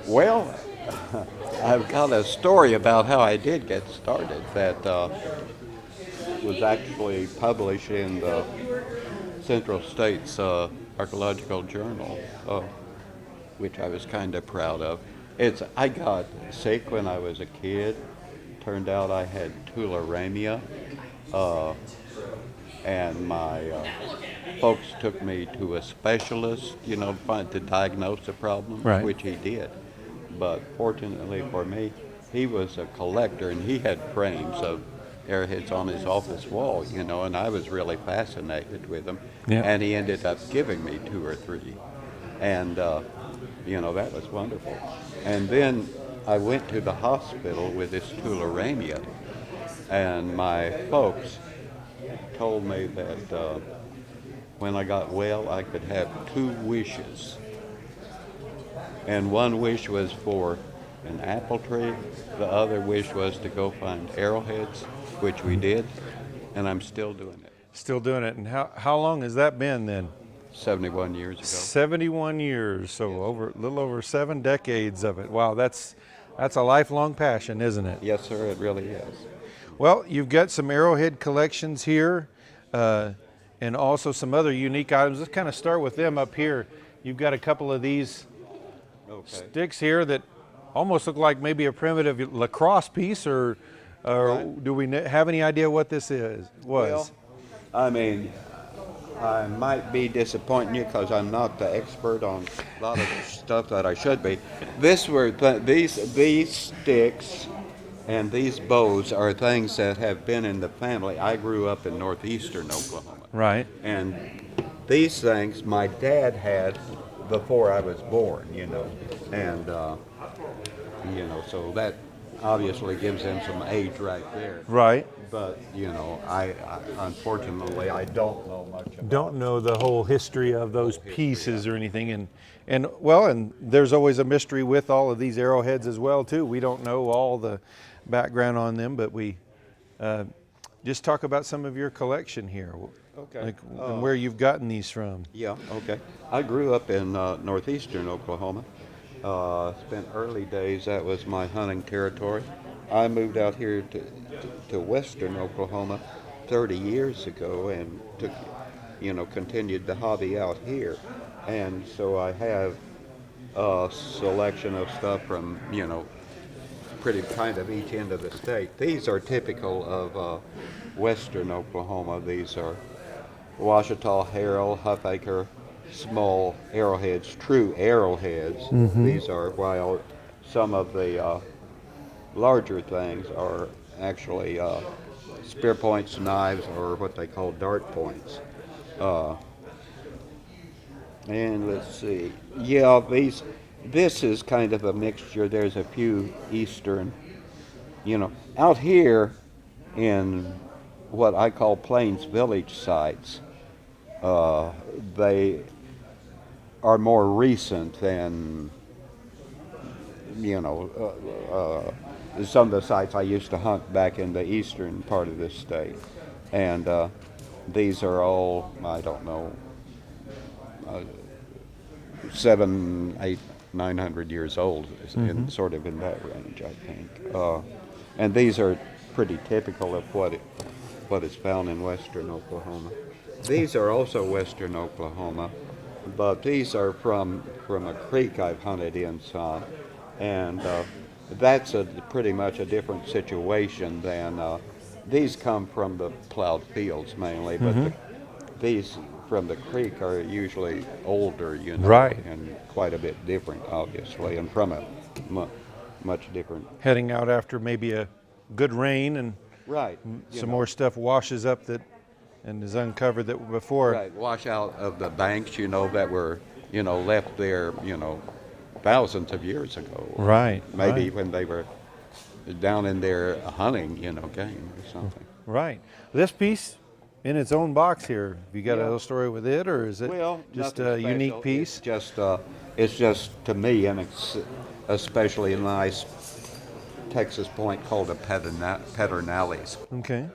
Well, I've got a story about how I did get started that was actually published in the Central States Archaeological Journal, which I was kind of proud of. I got sick when I was a kid. Turned out I had tularemia, and my folks took me to a specialist, to diagnose the problem, Right. which he did. But fortunately for me, he was a collector, and he had frames of arrowheads on his office wall, and I was really fascinated with them. Yeah. And he ended up giving me 2 or 3. And, that was wonderful. And then I went to the hospital with this tularemia, and my folks told me that when I got well, I could have 2 wishes. And one wish was for an apple tree. The other wish was to go find arrowheads, which we did, and I'm still doing it. Still doing it. And how long has that been then? 71 years ago. 71 years, so a little over 7 decades of it. Wow, that's a lifelong passion, isn't it? Yes, sir, it really is. Well, you've got some arrowhead collections here, and also some other unique items. Let's kind of start with them up here. You've got a couple of these sticks here that almost look like maybe a primitive lacrosse piece, or Right. do we have any idea what this was? Well, I mean, I might be disappointing you because I'm not the expert on a lot of the stuff that I should be. These sticks and these bows are things that have been in the family. I grew up in northeastern Oklahoma. Right. And these things my dad had before I was born, and so that obviously gives him some age right there. Right. But I unfortunately I don't know much about Don't know the whole history of those pieces or anything, and there's always a mystery with all of these arrowheads as well too. We don't know all the background on them, but we just talk about some of your collection here. Okay. And where you've gotten these from. Yeah, okay. I grew up in northeastern Oklahoma. Spent early days, that was my hunting territory. I moved out here to western Oklahoma 30 years ago and continued the hobby out here. And so I have a selection of stuff from, pretty kind of each end of the state. These are typical of western Oklahoma. These are Ouachita, Harrell, Huffaker, small arrowheads, true arrowheads. These are, while some of the larger things are actually spear points, knives, or what they call dart points. And let's see. Yeah, this is kind of a mixture. There's a few eastern, out here in what I call Plains Village sites, they are more recent than, some of the sites I used to hunt back in the eastern part of this state. And these are all, I don't know, 7, 8, 900 years old, in sort of in that range, I think. And these are pretty typical of what is found in western Oklahoma. These are also western Oklahoma, but these are from a creek I've hunted in some, and that's pretty much a different situation than these come from the plowed fields mainly, but these from the creek are usually older, you know, Right. and quite a bit different, obviously, and from a much different. Heading out after maybe a good rain and Right. some more stuff washes up that and is uncovered that before. Right, wash out of the banks, you know, that were, you know, left there, you know, thousands of years ago. Right. Maybe right. when they were down in there hunting, you know, game or something. Right. This piece in its own box here, have you got a Yeah. little story with it, or is it Well, just nothing a unique special. piece? It's just to me an especially nice Texas point called a pedernales. Okay.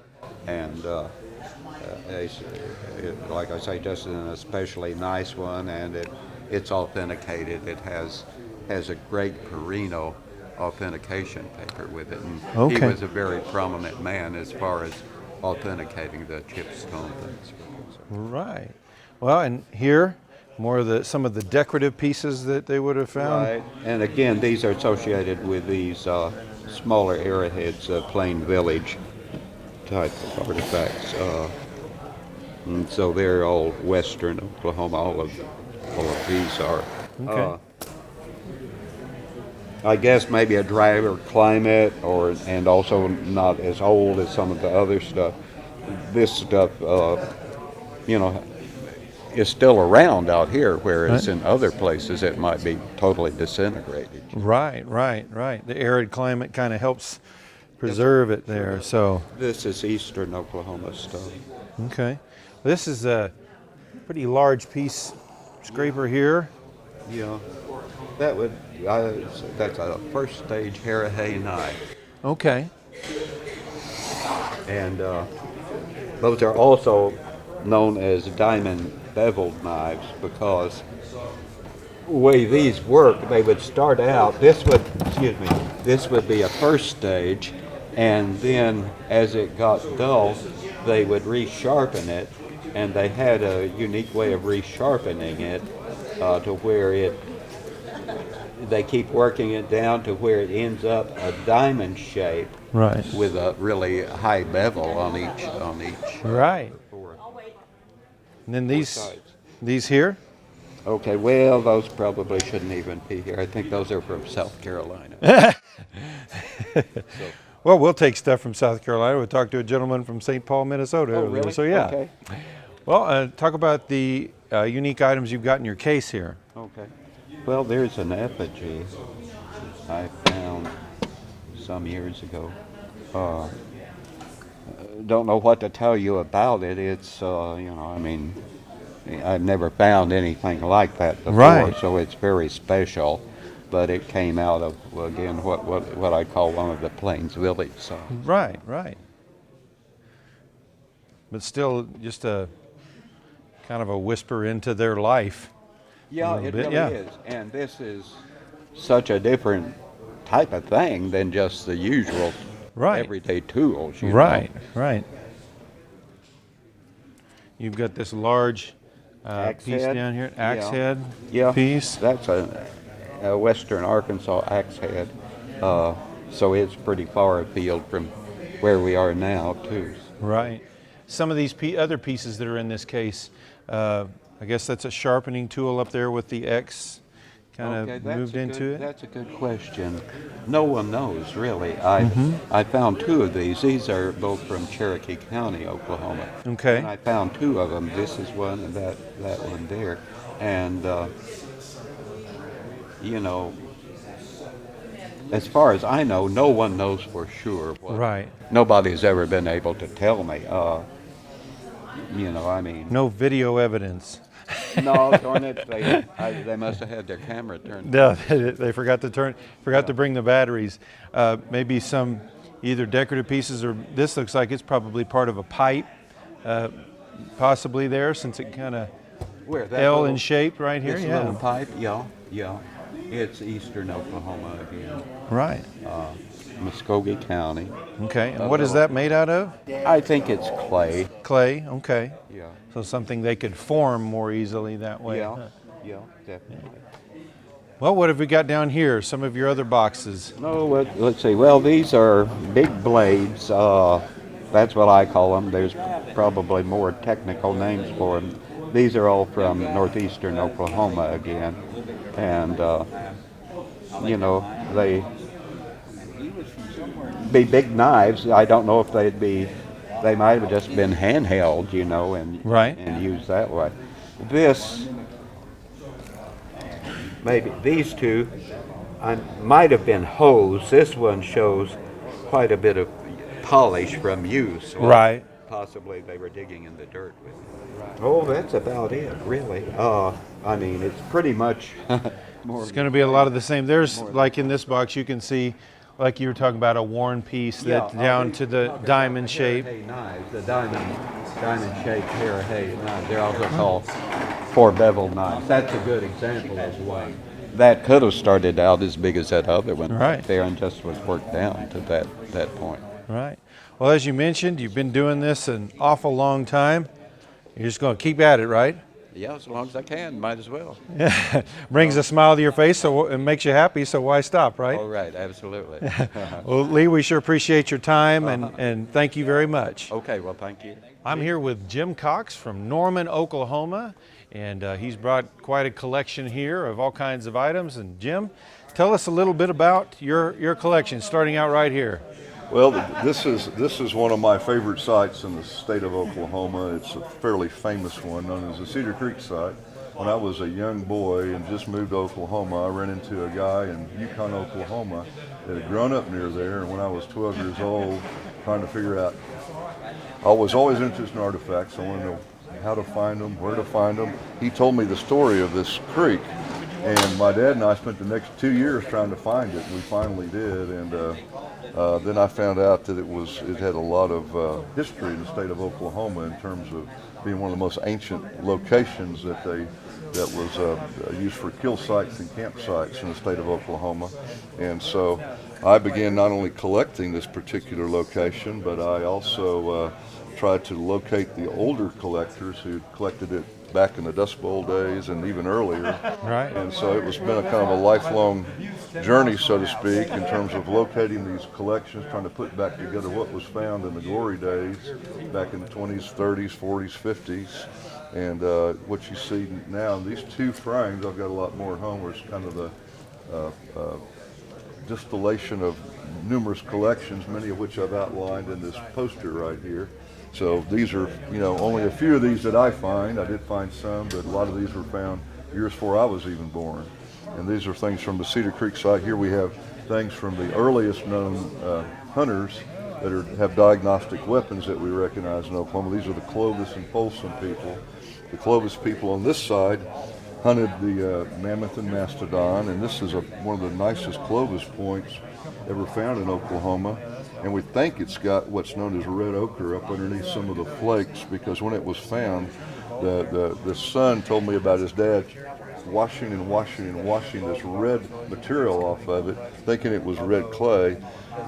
And like I say, just an especially nice one, and it's authenticated. It has a Greg Perino authentication paper with it, and he Okay. was a very prominent man as far as authenticating the chipstone things. Right. Well, and here, more of some of the decorative pieces that they would have found. Right, and again, these are associated with these smaller arrowheads, Plain Village type of artifacts. And so they're all western Oklahoma. All of these are. Okay. I guess maybe a drier climate, and also not as old as some of the other stuff. This stuff, you know, is still around out here, whereas in other places it might be totally disintegrated. Right. The arid climate kind of helps preserve it there. So, This is eastern Oklahoma stuff. okay. This is a pretty large piece scraper here. Yeah, that's a first stage Harahey knife, Okay. and those are also known as diamond beveled knives because the way these work, they would start out. This would be a first stage, and then as it got dull, they would resharpen it, and they had a unique way of resharpening it to where they keep working it down to where it ends up a diamond shape Right. with a really high bevel on each. Right. And then these here. Okay, well, those probably shouldn't even be here. I think those are from South Carolina. Well, we'll take stuff from South Carolina. We'll talk to a gentleman from St. Paul, Minnesota. Oh, earlier. really? So yeah. Okay. Well, talk about the unique items you've got in your case here. Okay. Well, there's an effigy I found some years ago. Don't know what to tell you about it. It's, you know, I mean, I've never found anything like that before, Right. so it's very special. But it came out of, again, what I call one of the Plains Village songs. Right. But still, just a kind of a whisper into their life. Yeah, little it bit, really yeah. is. And this is such a different type of thing than just the usual Right. everyday tools. You know? Right. You've got this large Axe piece head. down here, axe Yeah. head Yeah, piece. that's a western Arkansas axe head. So it's pretty far afield from where we are now, too. Right. Some of these other pieces that are in this case, I guess that's a sharpening tool up there with the X kind of moved into it. That's a good question. No one knows, really. I found two of these. These are both from Cherokee County, Oklahoma. Okay. And I found two of them. This is one and that one there. And, you know, as far as I know, no one knows for sure. Right. Nobody's ever been able to tell me. You know, I mean. No video evidence. No, darn it. They must have had their camera turned. No, they forgot to bring the batteries. Maybe some either decorative pieces, or this looks like it's probably part of a pipe, possibly there, since it kind of Where, that L little- in shape right here? This Yeah. little pipe, yeah. It's eastern Oklahoma again, Right. Muskogee County. Okay. And what is that made out of? I think it's clay. Clay. Okay. Yeah. So something they could form more easily that way. Yeah. huh? Yeah, definitely. Well, what have we got down here? Some of your other boxes. No, let's see. Well, these are big blades. That's what I call them. There's probably more technical names for them. These are all from northeastern Oklahoma again, and they be big knives. I don't know if they might have just been handheld, and Right. and used that way. Maybe these two might have been hoes. This one shows quite a bit of polish from use. So Right. Possibly they were digging in the dirt with it. Oh, that's about it, really. I mean, it's pretty much more. It's going to be a lot of the same. There's, like in this box, you can see, like you were talking about, a worn piece that down to the diamond shape. Hay knives, the diamond-shaped Hay knives. They're also called four-beveled knives. That's a good example of one. That could have started out as big as that other one. Right. There and just was worked down to that point. Right. Well, as you mentioned, you've been doing this an awful long time. You're just going to keep at it, right? Yeah, as long as I can, might as well. Brings a smile to your face, so it makes you happy. So why stop, right? All right, absolutely. Well, Lee, we sure appreciate your time and thank you very much. Okay, well, thank you. I'm here with Jim Cox from Norman, Oklahoma, and he's brought quite a collection here of all kinds of items. And Jim, tell us a little bit about your collection, starting out right here. Well, this is one of my favorite sites in the state of Oklahoma. It's a fairly famous one, known as the Cedar Creek site. When I was a young boy and just moved to Oklahoma, I ran into a guy in Yukon, Oklahoma that had grown up near there. And when I was 12 years old, trying to figure out, I was always interested in artifacts. I wanted to know how to find them, where to find them. He told me the story of this creek. And my dad and I spent the next 2 years trying to find it. We finally did, and then I found out that it had a lot of history in the state of Oklahoma in terms of being one of the most ancient locations that was used for kill sites and campsites in the state of Oklahoma. And so I began not only collecting this particular location, but I also tried to locate the older collectors who collected it back in the Dust Bowl days and even earlier. Right. And so it was been a kind of a lifelong journey, so to speak, in terms of locating these collections, trying to put back together what was found in the glory days back in the 20s, 30s, 40s, 50s. And what you see now in these two frames, I've got a lot more at home, where it's kind of the distillation of numerous collections, many of which I've outlined in this poster right here. So these are, only a few of these that I find. I did find some, but a lot of these were found years before I was even born. And these are things from the Cedar Creek site. Here we have things from the earliest known hunters that have diagnostic weapons that we recognize in Oklahoma. These are the Clovis and Folsom people. The Clovis people on this side hunted the mammoth and mastodon, and this is one of the nicest Clovis points ever found in Oklahoma. And we think it's got what's known as red ochre up underneath some of the flakes, because when it was found, the son told me about his dad washing this red material off of it, thinking it was red clay.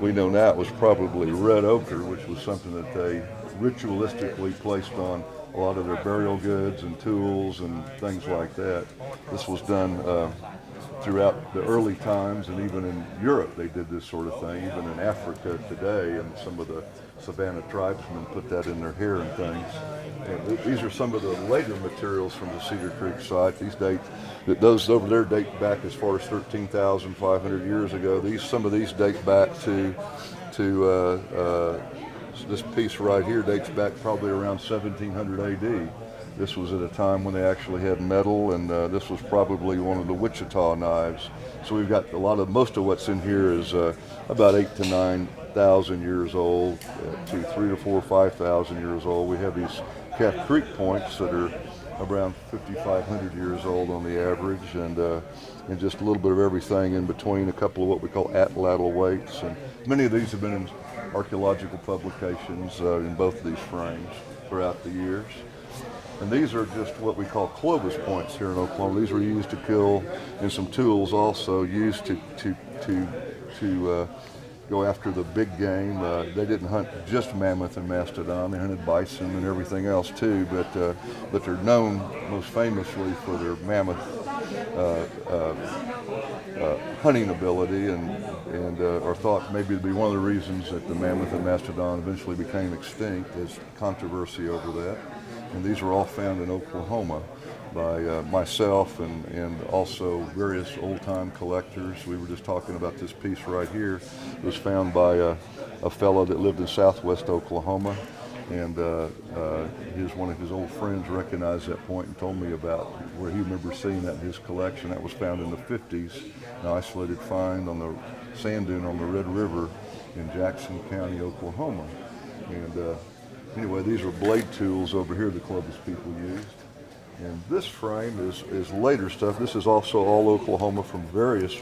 We know now it was probably red ochre, which was something that they ritualistically placed on a lot of their burial goods and tools and things like that. This was done throughout the early times, and even in Europe they did this sort of thing, even in Africa today, and some of the Savannah tribesmen put that in their hair and things. And these are some of the later materials from the Cedar Creek site. Those over there date back as far as 13,500 years ago. Some of these date back to this piece right here dates back probably around 1700 AD. This was at a time when they actually had metal, and this was probably one of the Wichita knives. So we've got most of what's in here is about 8,000 to 9,000 years old, to 3,000 to 4,000, 5,000 years old. We have these Calf Creek points that are around 5,500 years old on the average, and just a little bit of everything in between, a couple of what we call atlatl weights. And many of these have been in archaeological publications in both of these frames. throughout the years. And these are just what we call Clovis points here in Oklahoma. These were used to kill, and some tools also used to go after the big game. They didn't hunt just mammoth and mastodon. They hunted bison and everything else too. But they're known most famously for their mammoth hunting ability, and are thought maybe to be one of the reasons that the mammoth and mastodon eventually became extinct. There's controversy over that. And these are all found in Oklahoma by myself and also various old-time collectors. We were just talking about this piece right here. It was found by a fellow that lived in southwest Oklahoma, and one of his old friends recognized that point and told me about where he remembered seeing that in his collection. That was found in the 50s, an isolated find on the sand dune on the Red River in Jackson County, Oklahoma. And anyway, these are blade tools over here the Clovis people used. And this frame is later stuff. This is also all Oklahoma from various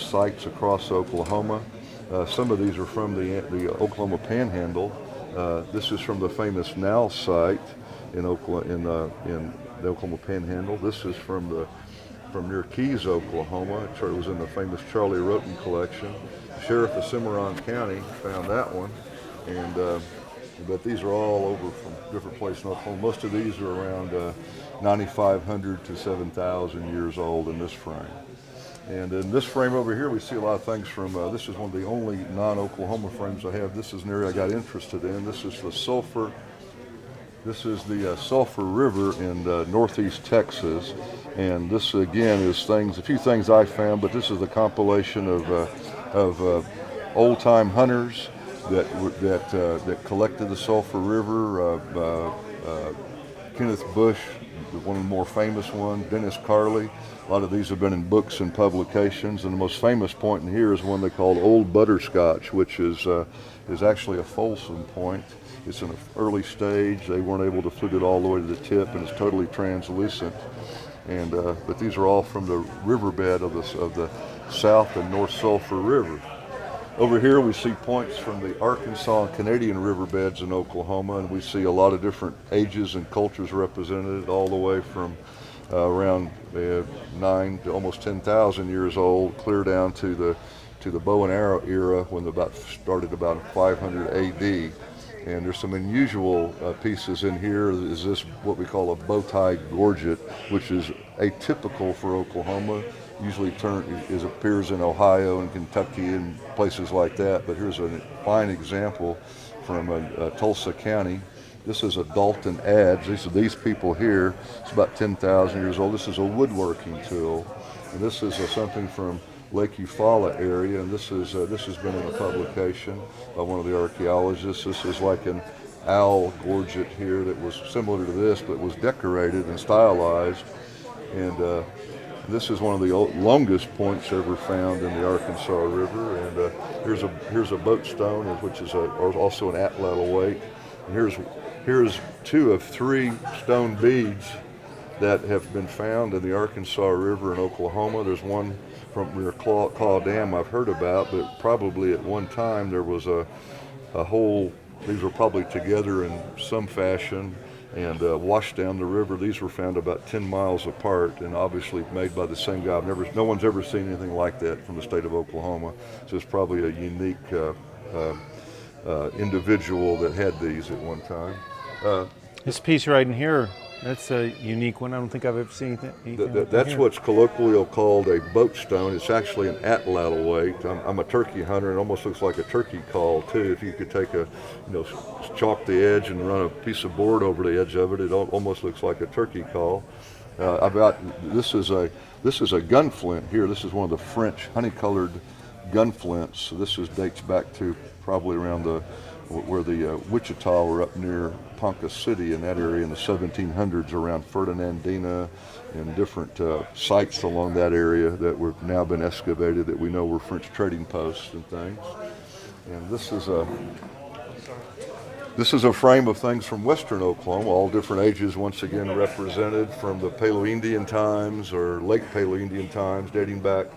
sites across Oklahoma. Some of these are from the Oklahoma Panhandle. This is from the famous Nal site in the Oklahoma Panhandle. This is from near Keys, Oklahoma. It was in the famous Charlie Roten collection. The sheriff of Cimarron County found that one, and but these are all over from different places in Oklahoma. Most of these are around 9,500 to 7,000 years old in this frame. And in this frame over here, we see a lot of things from, this is one of the only non-Oklahoma frames I have. This is an area I got interested in. This is the Sulphur River in northeast Texas. And this again is a few things I found, but this is a compilation of old-time hunters that collected the Sulphur River. Kenneth Bush, one of the more famous ones, Dennis Carley. A lot of these have been in books and publications, and the most famous point in here is one they called Old Butterscotch, which is actually a Folsom point. It's in an early stage. They weren't able to flute it all the way to the tip, and it's totally translucent. And but these are all from the riverbed of the South and North Sulphur River. Over here we see points from the Arkansas and Canadian riverbeds in Oklahoma, and we see a lot of different ages and cultures represented, all the way from around 9 to almost 10,000 years old, clear down to the bow and arrow era when started about 500 AD. And there's some unusual pieces in here. Is this what we call a bow tie gorget, which is atypical for Oklahoma. Usually appears in Ohio and Kentucky and places like that. But here's a fine example from Tulsa County. This is a Dalton adze. These people here. It's about 10,000 years old. This is a woodworking tool, and this is something from Lake Eufaula area, and this has been in a publication by one of the archaeologists. This is like an owl gorget here that was similar to this, but was decorated and stylized. And this is one of the longest points ever found in the Arkansas River. And here's a boat stone, which is also an atlatl weight. And here's 2 of 3 stone beads that have been found in the Arkansas River in Oklahoma. There's one from near Claw Dam I've heard about, but probably at one time there was a whole, these were probably together in some fashion and washed down the river. These were found about 10 miles apart and obviously made by the same guy. No one's ever seen anything like that from the state of Oklahoma. So it's probably a unique individual that had these at one time. This piece right in here, that's a unique one. I don't think I've ever seen anything like that's here. what's colloquially called a boat stone. It's actually an atlatl weight. I'm a turkey hunter. It almost looks like a turkey call too. If you could take chalk the edge and run a piece of board over the edge of it, it almost looks like a turkey call. This is a gun flint here. This is one of the French honey-colored gun flints. So this dates back to probably around where the Wichita were up near Ponca City in that area in the 1700s, around Ferdinandina and different sites along that area that were now been excavated that we know were French trading posts and things. And this is a frame of things from western Oklahoma, all different ages once again represented from the Paleo-Indian times or late Paleo-Indian times, dating back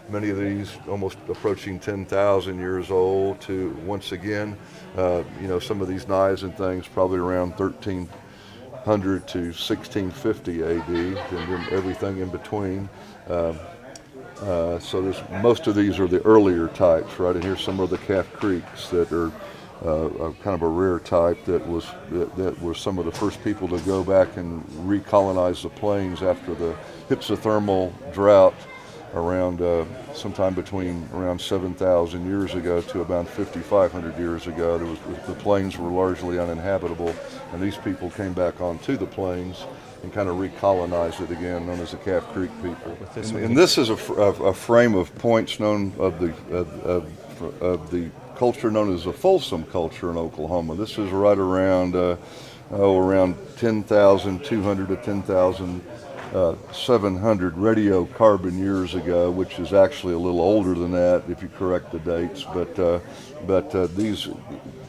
many of these almost approaching 10,000 years old, to once again, some of these knives and things probably around 1300 to 1650 AD, and then everything in between. So most of these are the earlier types, right? And here's some of the Calf Creeks that are kind of a rare type that were some of the first people to go back and recolonize the plains after the hypsothermal drought around sometime between around 7,000 years ago to about 5,500 years ago. The plains were largely uninhabitable, and these people came back onto the plains and kind of recolonized it again, known as the Calf Creek people. And this is a frame of points known of the culture known as the Folsom culture in Oklahoma. This is right around around 10,200 to 10,700 radiocarbon years ago, which is actually a little older than that if you correct the dates. But these,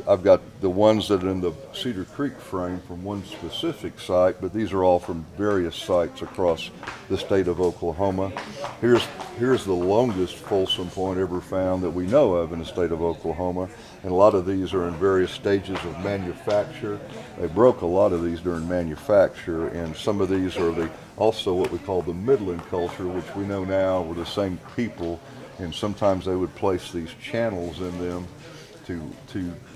I've got the ones that are in the Cedar Creek frame from one specific site, but these are all from various sites across the state of Oklahoma. Here's the longest Folsom point ever found that we know of in the state of Oklahoma, and a lot of these are in various stages of manufacture. They broke a lot of these during manufacture, and some of these are also what we call the Midland culture, which we know now were the same people, and sometimes they would place these channels in them to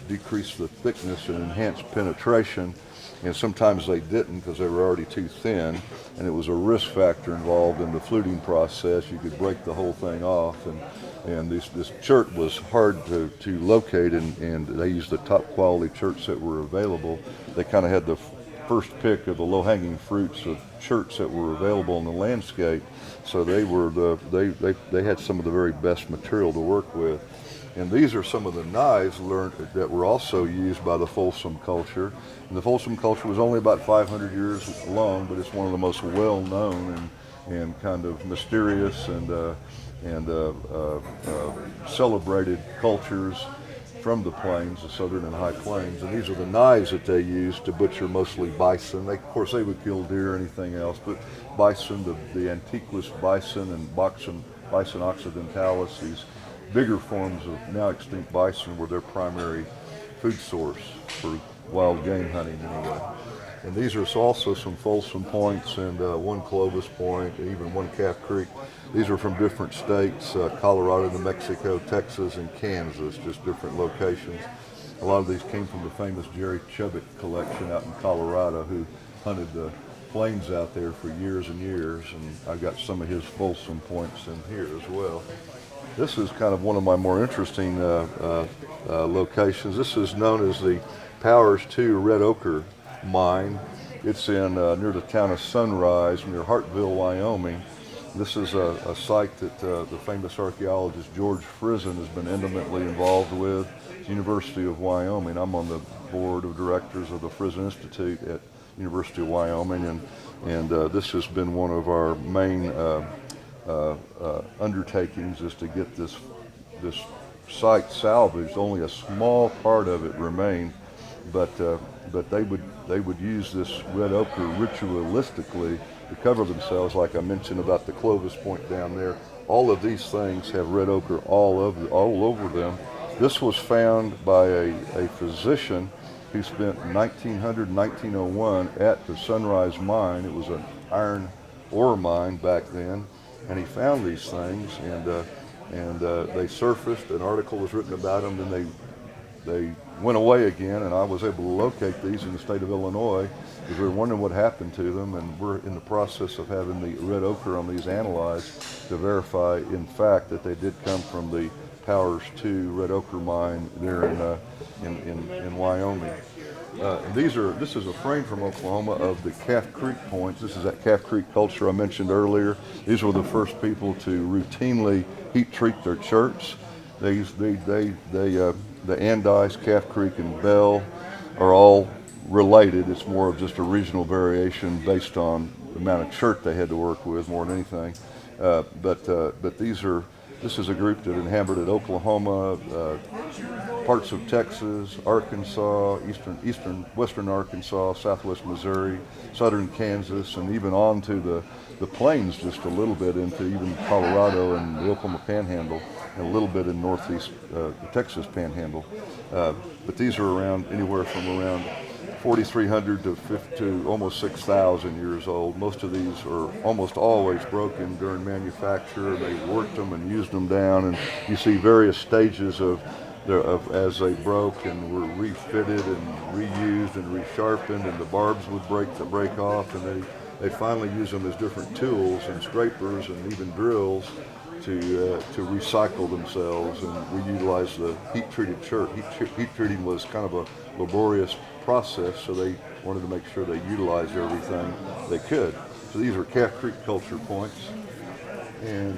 decrease the thickness and enhance penetration, and sometimes they didn't because they were already too thin, and it was a risk factor involved in the fluting process. You could break the whole thing off, and this chert was hard to locate, and they used the top quality cherts that were available. They kind of had the first pick of the low-hanging fruits of cherts that were available in the landscape, so they had some of the very best material to work with. And these are some of the knives that were also used by the Folsom culture. And the Folsom culture was only about 500 years long, but it's one of the most well-known and kind of mysterious and celebrated cultures from the plains, the southern and high plains. And these are the knives that they used to butcher mostly bison. Of course, they would kill deer or anything else, but bison, the Antiquus bison and Bison occidentalis, these bigger forms of now extinct bison, were their primary food source for wild game hunting anyway. And these are also some Folsom points and one Clovis point, and even one Calf Creek. These are from different states, Colorado, New Mexico, Texas, and Kansas, just different locations. A lot of these came from the famous Jerry Chubbuck collection out in Colorado, who hunted the plains out there for years and years, and I've got some of his Folsom points in here as well. This is kind of one of my more interesting locations. This is known as the Powers II Red Ochre Mine. It's in near the town of Sunrise, near Hartville, Wyoming. This is a site that the famous archaeologist George Frizen has been intimately involved with, University of Wyoming. I'm on the board of directors of the Frizen Institute at University of Wyoming, and this has been one of our main undertakings, is to get this site salvaged. Only a small part of it remained, but they would use this red ochre ritualistically to cover themselves, like I mentioned about the Clovis point down there. All of these things have red ochre all over them. This was found by a physician who spent 1900 and 1901 at the Sunrise Mine. It was an iron ore mine back then, and he found these things, and they surfaced. An article was written about them, then they went away again, and I was able to locate these in the state of Illinois because we were wondering what happened to them, and we're in the process of having the red ochre on these analyzed to verify, in fact, that they did come from the Powers II Red Ochre Mine there in Wyoming. This is a frame from Oklahoma of the Calf Creek points. This is that Calf Creek culture I mentioned earlier. These were the first people to routinely heat treat their cherts. The Andice, Calf Creek, and Bell are all related. It's more of just a regional variation based on the amount of chert they had to work with more than anything. But this is a group that inhabited Oklahoma parts of Texas, Arkansas, western Arkansas, southwest Missouri, southern Kansas, and even on to the plains just a little bit into even Colorado and the Oklahoma Panhandle, and a little bit in northeast Texas Panhandle. But these are around anywhere from around 4,300 to almost 6,000 years old. Most of these are almost always broken during manufacture. They worked them and used them down, and you see various stages of as they broke and were refitted and reused and resharpened, and the barbs would break off, and they finally use them as different tools and scrapers and even drills to recycle themselves. And we utilize the heat-treated chert. Heat treating was kind of a laborious process, so they wanted to make sure they utilized everything they could. So these are Calf Creek culture points. And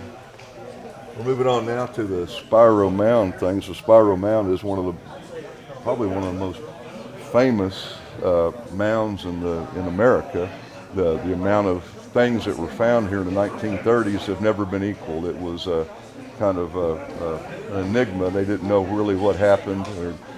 we're moving on now to the spiral mound things. The spiral mound is probably one of the most famous mounds in America. The amount of things that were found here in the 1930s have never been equaled. It was kind of an enigma. They didn't know really what happened.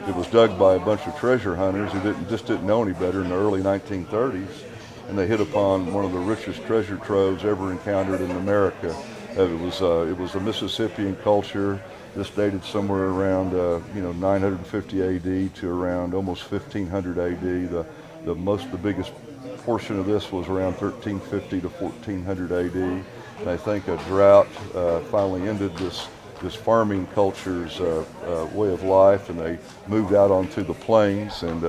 It was dug by a bunch of treasure hunters who just didn't know any better in the early 1930s, and they hit upon one of the richest treasure troves ever encountered in America. It was a Mississippian culture. This dated somewhere around 950 AD to around almost 1500 AD. The biggest portion of this was around 1350 to 1400 AD. And I think a drought finally ended this farming culture's way of life, and they moved out onto the plains. And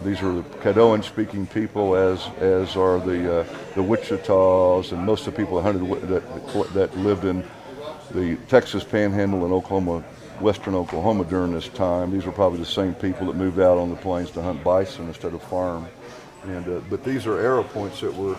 these are the Caddoan-speaking people, as are the Wichitas, and most of the people that lived in the Texas Panhandle and Oklahoma, western Oklahoma during this time. These were probably the same people that moved out on the plains to hunt bison instead of farm. And but these are arrow points that were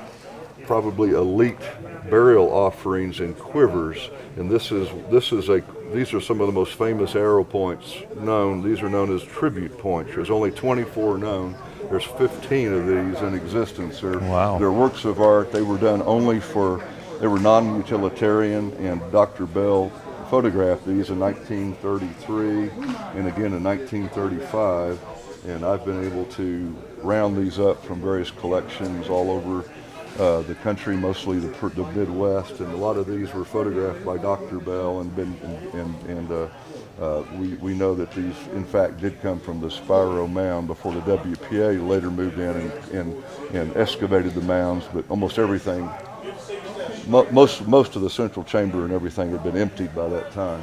probably elite burial offerings and quivers. And these are some of the most famous arrow points known. These are known as tribute points. There's only 24 known. There's 15 of these in existence. They're works of art. They were done they were non-utilitarian, and Dr. Bell photographed these in 1933 and again in 1935. And I've been able to round these up from various collections all over the country, mostly the Midwest, and a lot of these were photographed by Dr. Bell, and we know that these, in fact, did come from the Spiro Mound before the WPA later moved in and excavated the mounds. But almost everything, most of the central chamber and everything had been emptied by that time.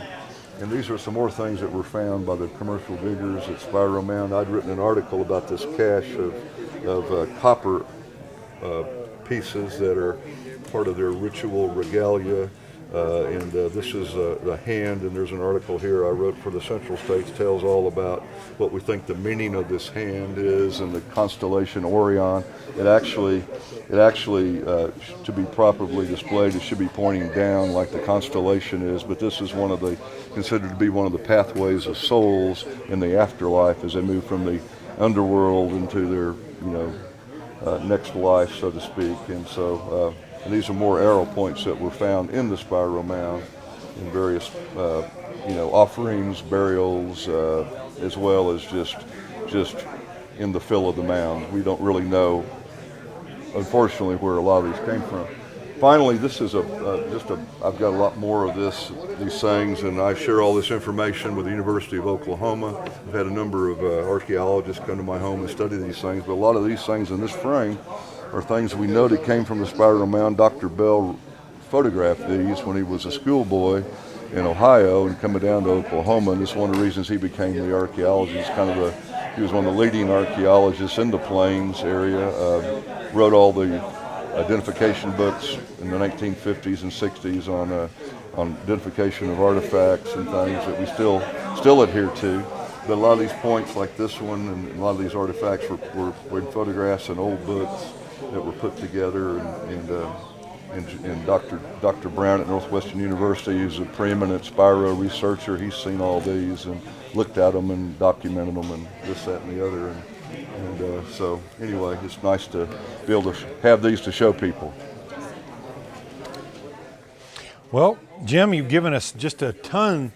And these are some more things that were found by the commercial diggers at Spiro Mound. I'd written an article about this cache of copper pieces that are part of their ritual regalia. And this is the hand, and there's an article here I wrote for the Central States, tells all about what we think the meaning of this hand is, and the constellation Orion. It actually, to be properly displayed, it should be pointing down like the constellation is, but this is considered to be one of the pathways of souls in the afterlife as they move from the underworld into their, next life, so to speak. And so, and these are more arrow points that were found in the Spiro Mound in various, offerings, burials, as well as just in the fill of the mound. We don't really know, unfortunately, where a lot of these came from. Finally, this is I've got a lot more of these things, and I share all this information with the University of Oklahoma. I've had a number of archaeologists come to my home and study these things, but a lot of these things in this frame are things we know that came from the Spiro Mound. Dr. Bell photographed these when he was a schoolboy in Ohio and coming down to Oklahoma, and this is one of the reasons he became the archaeologist. He was one of the leading archaeologists in the Plains area, wrote all the identification books in the 1950s and 60s on identification of artifacts and things that we still adhere to. But a lot of these points, like this one, and a lot of these artifacts were photographs and old books that were put together, and Dr. Brown at Northwestern University, who's a preeminent Spiro researcher, he's seen all these and looked at them and documented them and this, that, and the other. And so anyway, it's nice to be able to have these to show people. Well, Jim, you've given us just a ton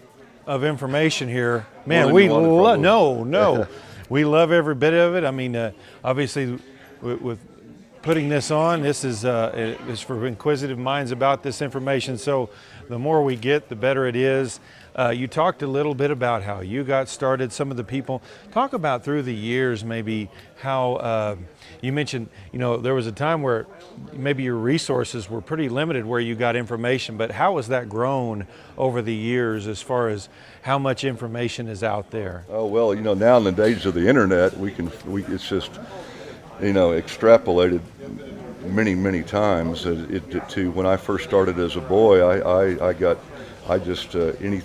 of information here. Man, than we you wanted, love, probably. no. We love every bit of it. I mean, obviously with putting this on, this is for inquisitive minds about this information. So the more we get, the better it is. You talked a little bit about how you got started, some of the people. Talk about through the years maybe how, you mentioned, there was a time where maybe your resources were pretty limited where you got information, but how has that grown over the years as far as how much information is out there? Oh, well, now in the days of the internet, it's just, extrapolated many times to when I first started as a boy. I just any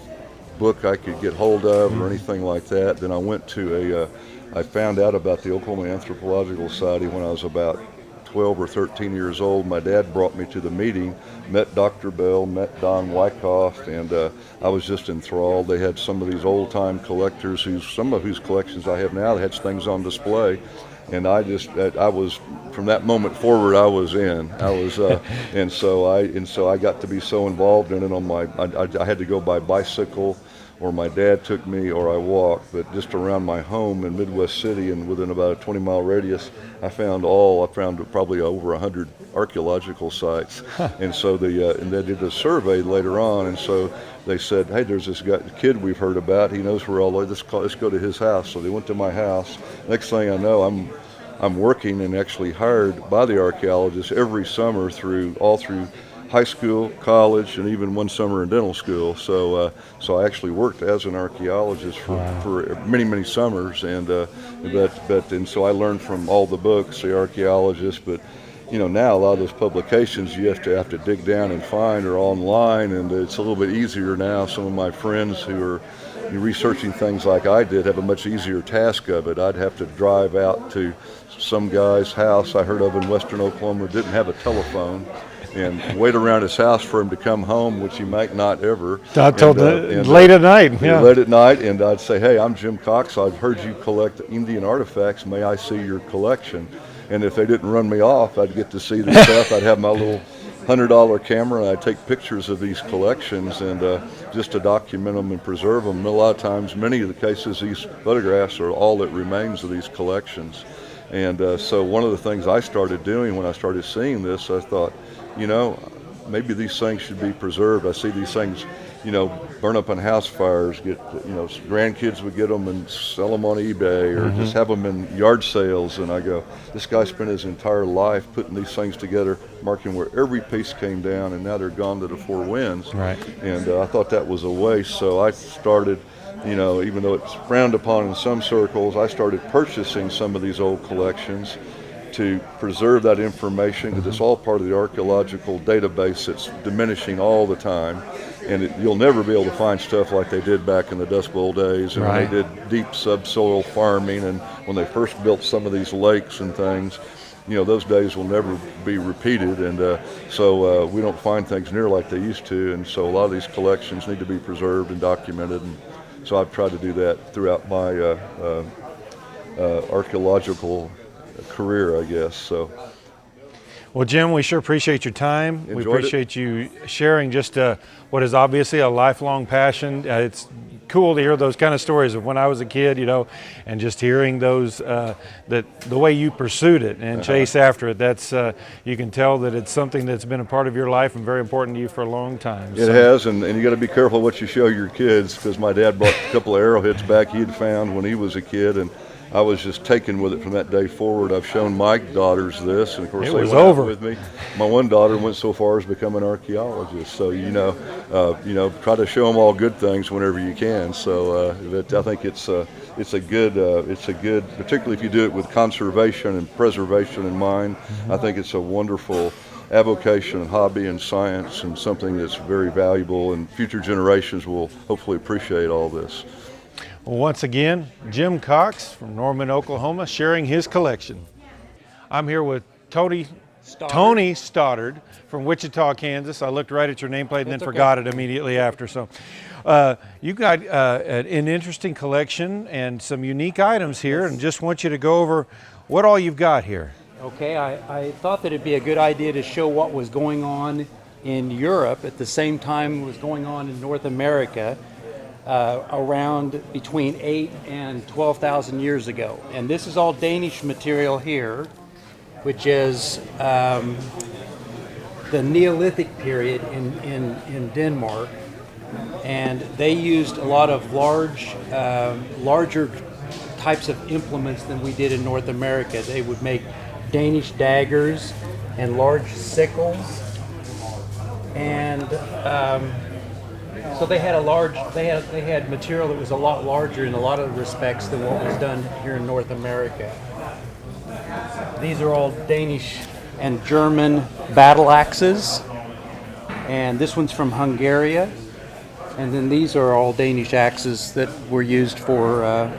book I could get hold of or anything like that. Then I went to I found out about the Oklahoma Anthropological Society when I was about 12 or 13 years old. My dad brought me to the meeting, met Dr. Bell, met Don Wyckoff, and I was just enthralled. They had some of these old-time collectors some of whose collections I have now. They had things on display. And I was, from that moment forward, I was in. And so I got to be so involved in it. I had to go by bicycle, or my dad took me, or I walked. But just around my home in Midwest City, and within about a 20-mile radius, I found probably over 100 archaeological sites. And so and they did a survey later on, and so they said, hey, there's this kid we've heard about. He knows where let's go to his house. So they went to my house. Next thing I know, I'm working and actually hired by the archaeologists every summer all through high school, college, and even one summer in dental school. So I actually worked as an archaeologist for many summers, and so I learned from all the books, the archaeologists. But now a lot of those publications you have to dig down and find are online, and it's a little bit easier now. Some of my friends who are researching things like I did have a much easier task of it. I'd have to drive out to some guy's house I heard of in western Oklahoma, didn't have a telephone, and wait around his house for him to come home, which he might not ever. Late at night. Yeah. Late at night, and I'd say, hey, I'm Jim Cox. I've heard you collect Indian artifacts. May I see your collection? And if they didn't run me off, I'd get to see the stuff. I'd have my little $100 camera, and I'd take pictures of these collections and just to document them and preserve them. And a lot of times, many of the cases, these photographs are all that remains of these collections. And so one of the things I started doing when I started seeing this, I thought, maybe these things should be preserved. I see these things, burn up in house fires, grandkids would get them and sell them on eBay, or just have them in yard sales. And I go, this guy spent his entire life putting these things together, marking where every piece came down, and now they're gone to the four winds. Right. And I thought that was a waste. So I started, even though it's frowned upon in some circles, I started purchasing some of these old collections to preserve that information, because it's all part of the archaeological database that's diminishing all the time. And you'll never be able to find stuff like they did back in the Dust Bowl days, and when they did deep subsoil farming, and when they first built some of these lakes and things. Those days will never be repeated, and so we don't find things near like they used to. And so a lot of these collections need to be preserved and documented, and so I've tried to do that throughout my archaeological career, I guess. So. Well, Jim, we sure appreciate your time. We appreciate you sharing just what is obviously a lifelong passion. It's cool to hear those kind of stories of when I was a kid, and just hearing those, that the way you pursued it and chase after it. That's you can tell that it's something that's been a part of your life and very important to you for a long time. It has, and you got to be careful what you show your kids, because my dad brought a couple of arrowheads back he had found when he was a kid, and I was just taken with it from that day forward. I've shown my daughters this, and of course they went out with me. My one daughter went so far as to become an archaeologist. So try to show them all good things whenever you can. So I think it's a good, particularly if you do it with conservation and preservation in mind. I think it's a wonderful avocation and hobby and science, and something that's very valuable, and future generations will hopefully appreciate all this. Well, once again, Jim Cox from Norman, Oklahoma, sharing his collection. I'm here with Tony Stoddard from Wichita, Kansas. I looked right at your nameplate and then forgot it immediately after. So you got an interesting collection and some unique items here, and just want you to go over what all you've got here. Okay, I thought that it'd be a good idea to show what was going on in Europe at the same time was going on in North America. around between 8 and 12,000 years ago. And this is all Danish material here, which is the Neolithic period in Denmark. And they used a lot of larger types of implements than we did in North America. They would make Danish daggers and large sickles, and so they had they had material that was a lot larger in a lot of respects than what was done here in North America. These are all Danish and German battle axes, and this one's from Hungary, and then these are all Danish axes that were used for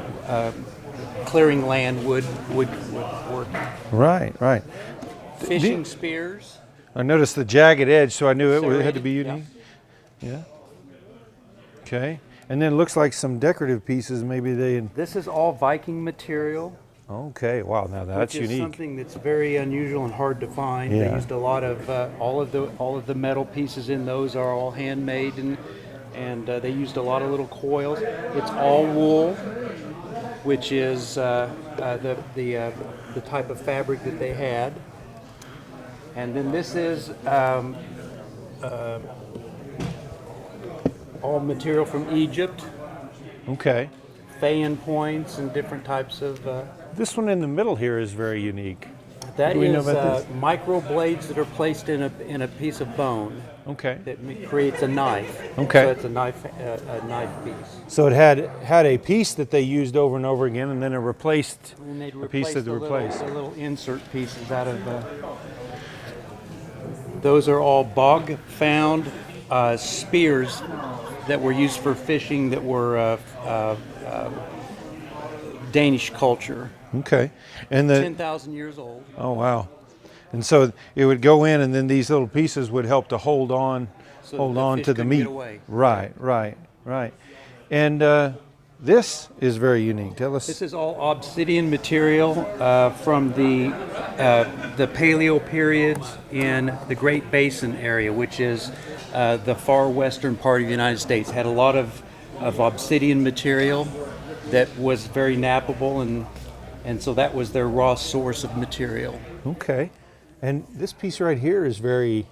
clearing land, wood work. Right. Fishing spears. I noticed the jagged edge, so I knew it had to be unique. Yeah. Okay. And then it looks like some decorative pieces. Maybe they. This is all Viking material. Okay. Wow. Now that's which is unique. Something that's very unusual and hard to find. Yeah. They used a lot of all of the metal pieces in those are all handmade, and they used a lot of little coils. It's all wool, which is the type of fabric that they had. And then this is all material from Egypt. Okay. Fan points and different types of. This one in the middle here is very unique. That Do we know is about this? micro blades that are placed in a piece of bone. Okay. That creates a knife. Okay. So it's a knife piece. So it had a piece that they used over and over again, and then it replaced And they'd a piece that they replaced. the little insert pieces out of. Those are all bog found spears that were used for fishing that were Danish culture. Okay. And the 10,000 years old. Oh wow. And so it would go in, and then these little pieces would help to hold on So hold the on fish to the couldn't meat. get away. Right. And this is very unique. Tell us. This is all obsidian material from the Paleo periods in the Great Basin area, which is the far western part of the United States. Had a lot of obsidian material that was very nappable, and so that was their raw source of material. Okay. And this piece right here is very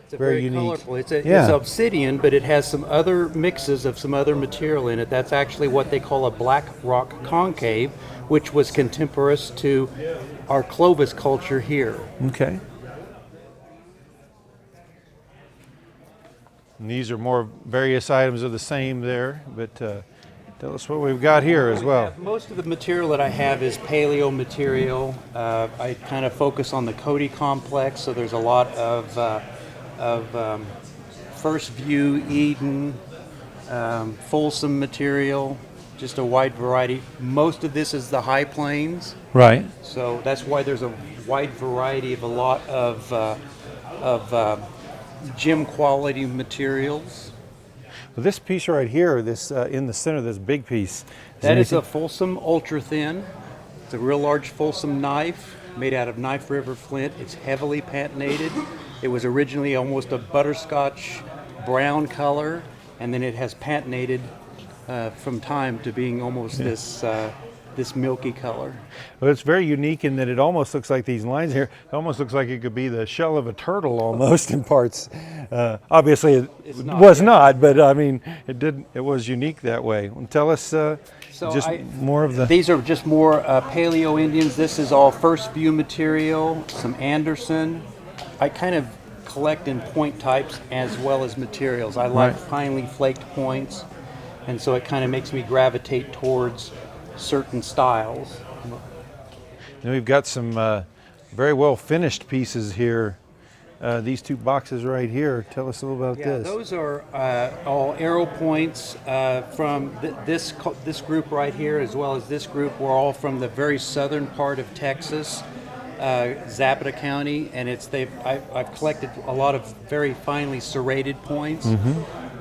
It's very unique. colorful. It's Yeah. obsidian, but it has some other mixes of some other material in it. That's actually what they call a black rock concave, which was contemporaneous to our Clovis culture here. Okay. And these are more various items of the same there, but tell us what we've got here as well. Most of the material that I have is paleo material. I kind of focus on the Cody complex, so there's a lot of First View, Eden, Folsom material, just a wide variety. Most of this is the high plains, Right. so that's why there's a wide variety of a lot of gym quality materials. Well, this piece right here, this in the center, this big piece. That is a Folsom Ultra Thin. It's a real large Folsom knife made out of Knife River flint. It's heavily patinated. It was originally almost a butterscotch brown color, and then it has patinated from time to being almost this milky color. Well, it's very unique in that it almost looks like these lines here. It almost looks like it could be the shell of a turtle almost in parts. Obviously, it It's not, was yeah. not, but I mean, it did. It was unique that way. Well, tell us just more of the. These are just more Paleo Indians. This is all First View material, some Anderson. I kind of collect in point types as well as materials. I like Right. finely flaked points, and so it kind of makes me gravitate towards certain styles. And we've got some very well finished pieces here. These two boxes right here. Tell us a little about Yeah, this. those are all arrow points from this group right here, as well as this group. We're all from the very southern part of Texas, Zapata County, and I've collected a lot of very finely serrated points.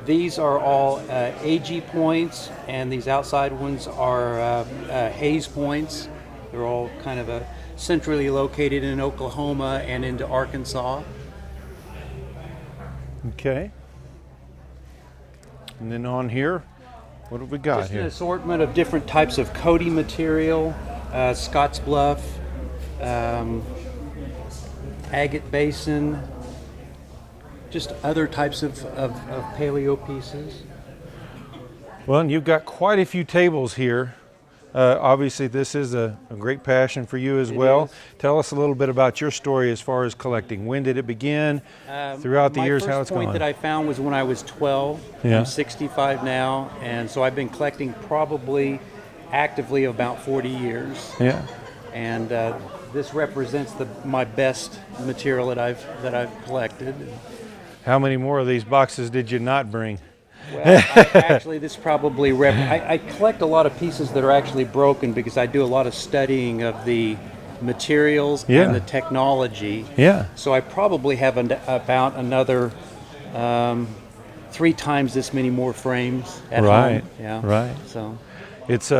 These are all AG points, and these outside ones are Hayes points. They're all kind of centrally located in Oklahoma and into Arkansas. Okay. And then on here, What have we got Just an here? assortment of different types of coating material, Scotts Bluff, agate basin, just other types of paleo pieces. Well, and you've got quite a few tables here. Obviously, this is a great passion for you as well. is. Tell us a little bit about your story as far as collecting. When did it begin? Throughout the years, how it's My first point gone? that I found was when I was 12. Yeah. I'm 65 now, and so I've been collecting probably actively about 40 years. Yeah. And this represents my best material that I've collected. How many more of these boxes did you not bring? Well, actually, this probably I collect a lot of pieces that are actually broken because I do a lot of studying of the materials Yeah. and the technology. Yeah. So I probably have about another 3 times this many more frames at Right, home. Yeah. right. So It's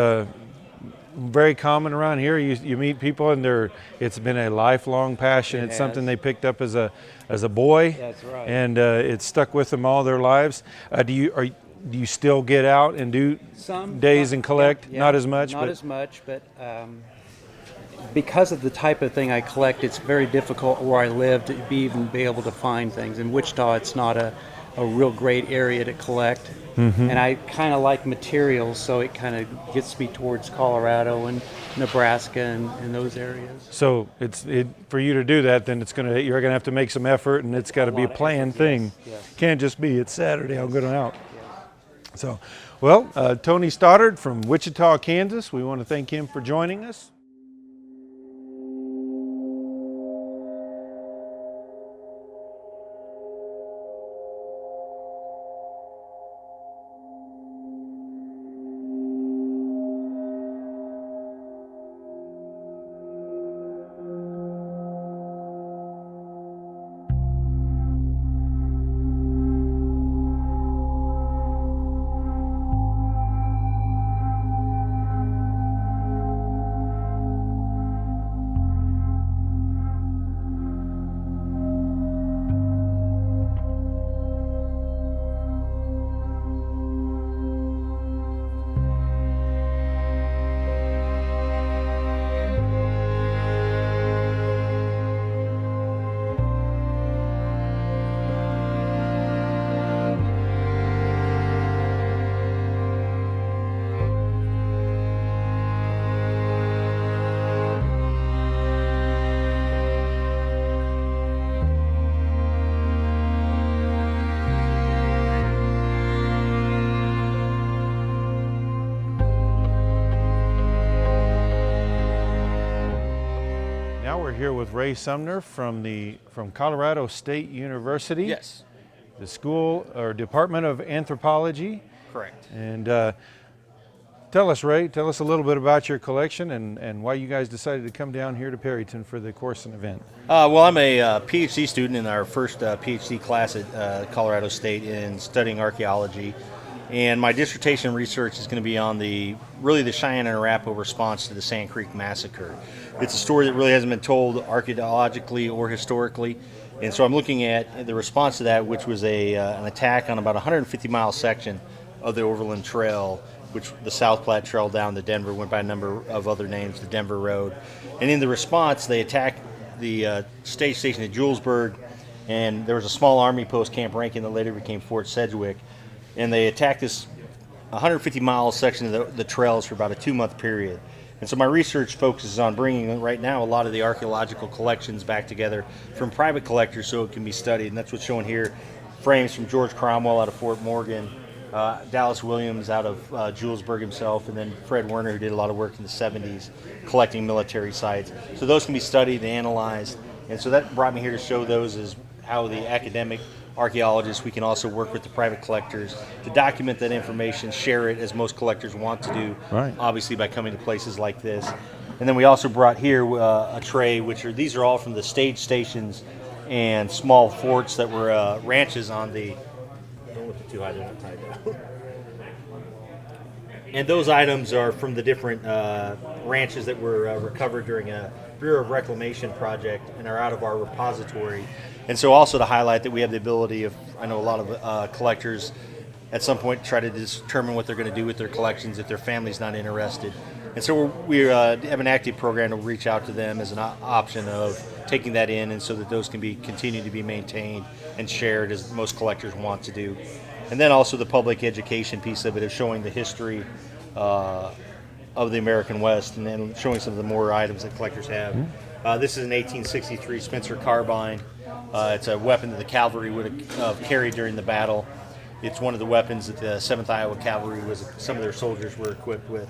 very common around here. You meet people, and it's been a lifelong passion. It It's something has. they picked up as a boy. That's right. And it's stuck with them all their lives. Do you still get out and do some days and collect? yeah, Not as much, Not but as much, but because of the type of thing I collect, it's very difficult where I live to even be able to find things. In Wichita, it's not a real great area to collect. Mm-hmm. And I kind of like materials, so it kind of gets me towards Colorado and Nebraska and those areas. so for you to do that, then you're gonna have to make some effort, and it's got to be a lot of planned effort, thing. yes. Can't just be it's Saturday, I'm going out. So, well, Tony Stoddard from Wichita, Kansas. We want to thank him for joining us. Now we're here with Ray Sumner from Colorado State University. Yes, The school or Department of Anthropology. correct. And tell us, Ray, tell us a little bit about your collection and why you guys decided to come down here to Perryton for the Corson event. Well, I'm a PhD student in our first PhD class at Colorado State in studying archaeology. And my dissertation research is going to be on the Cheyenne and Arapaho response to the Sand Creek Massacre. It's a story that really hasn't been told archaeologically or historically. And so I'm looking at the response to that, which was an attack on about a 150-mile section of the Overland Trail, which the South Platte Trail down to Denver went by a number of other names, the Denver Road. And in the response, they attacked the stage station at Julesburg, and there was a small Army post, Camp Rankin, that later became Fort Sedgwick. And they attacked this 150-mile section of the trails for about a 2-month period. And so my research focuses on bringing right now a lot of the archaeological collections back together from private collectors so it can be studied. And that's what's shown here. Frames from George Cromwell out of Fort Morgan, Dallas Williams out of Julesburg himself, and then Fred Werner, who did a lot of work in the 70s collecting military sites. So those can be studied and analyzed. And so that brought me here to show those as how the academic archaeologists, we can also work with the private collectors to document that information, share it as most collectors want to do, Right. obviously by coming to places like this. And then we also brought here a tray, these are all from the stage stations and small forts that were ranches on the, don't look too high, they're not tied down. And those items are from the different ranches that were recovered during a Bureau of Reclamation project and are out of our repository. And so also to highlight that we have the ability of, I know a lot of collectors at some point try to determine what they're going to do with their collections if their family's not interested. And so we have an active program to reach out to them as an option of taking that in, and so that those can be continue to be maintained and shared as most collectors want to do. And then also the public education piece of it, of showing the history of the American West, and then showing some of the more items that collectors have. This is an 1863 Spencer carbine. It's a weapon that the cavalry would have carried during the battle. It's one of the weapons that the 7th Iowa Cavalry some of their soldiers were equipped with.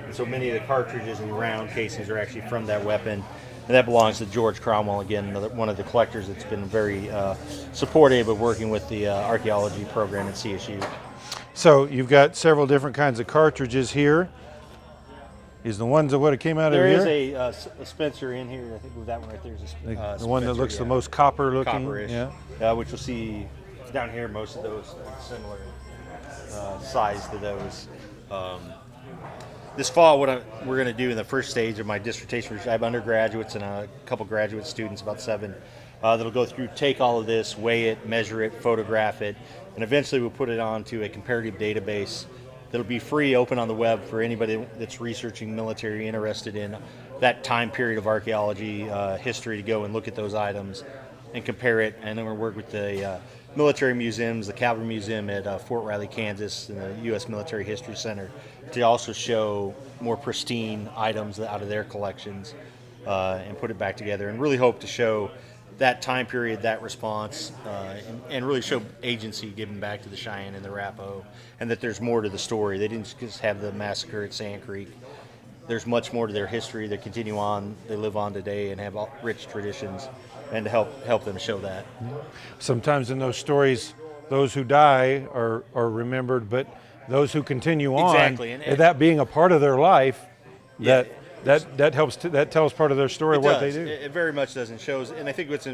And so many of the cartridges and round casings are actually from that weapon. And that belongs to George Cromwell, again, one of the collectors that's been very supportive of working with the archaeology program at CSU. So you've got several different kinds of cartridges here. Is the ones that would have came out There of here? There is a Spencer in here. I think that one right there is a Spencer. The one that looks the most copper looking? Copperish. Yeah. Which you'll see down here, most of those are similar size to those. This fall, what we're going to do in the first stage of my dissertation, I have undergraduates and a couple graduate students, about 7, that'll go through, take all of this, weigh it, measure it, photograph it, and eventually we'll put it onto a comparative database that'll be free, open on the web for anybody that's researching military, interested in that time period of archaeology history, to go and look at those items and compare it. And then we'll work with the military museums, the Cavalry Museum at Fort Riley, Kansas, and the U.S. Military History Center, to also show more pristine items out of their collections and put it back together, and really hope to show that time period, that response, and really show agency given back to the Cheyenne and the Arapaho, and that there's more to the story. They didn't just have the massacre at Sand Creek. There's much more to their history. They continue on, they live on today, and have rich traditions, and to help them show that. Sometimes in those stories, those who die are remembered, but those who continue on, exactly. And that being a part of their life, yeah, that helps that tells part of their story, what they do. It very much does, and shows. And I think what's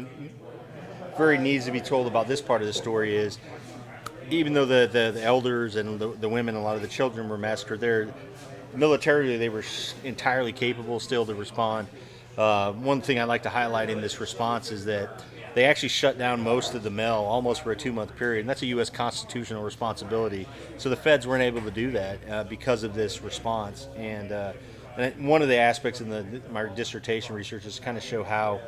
very needs to be told about this part of the story is, even though the elders and the women and a lot of the children were massacred, militarily they were entirely capable still to respond. One thing I'd like to highlight in this response is that they actually shut down most of the mail almost for a 2-month period, and that's a U.S. constitutional responsibility. So the feds weren't able to do that because of this response. And one of the aspects in my dissertation research is to kind of show how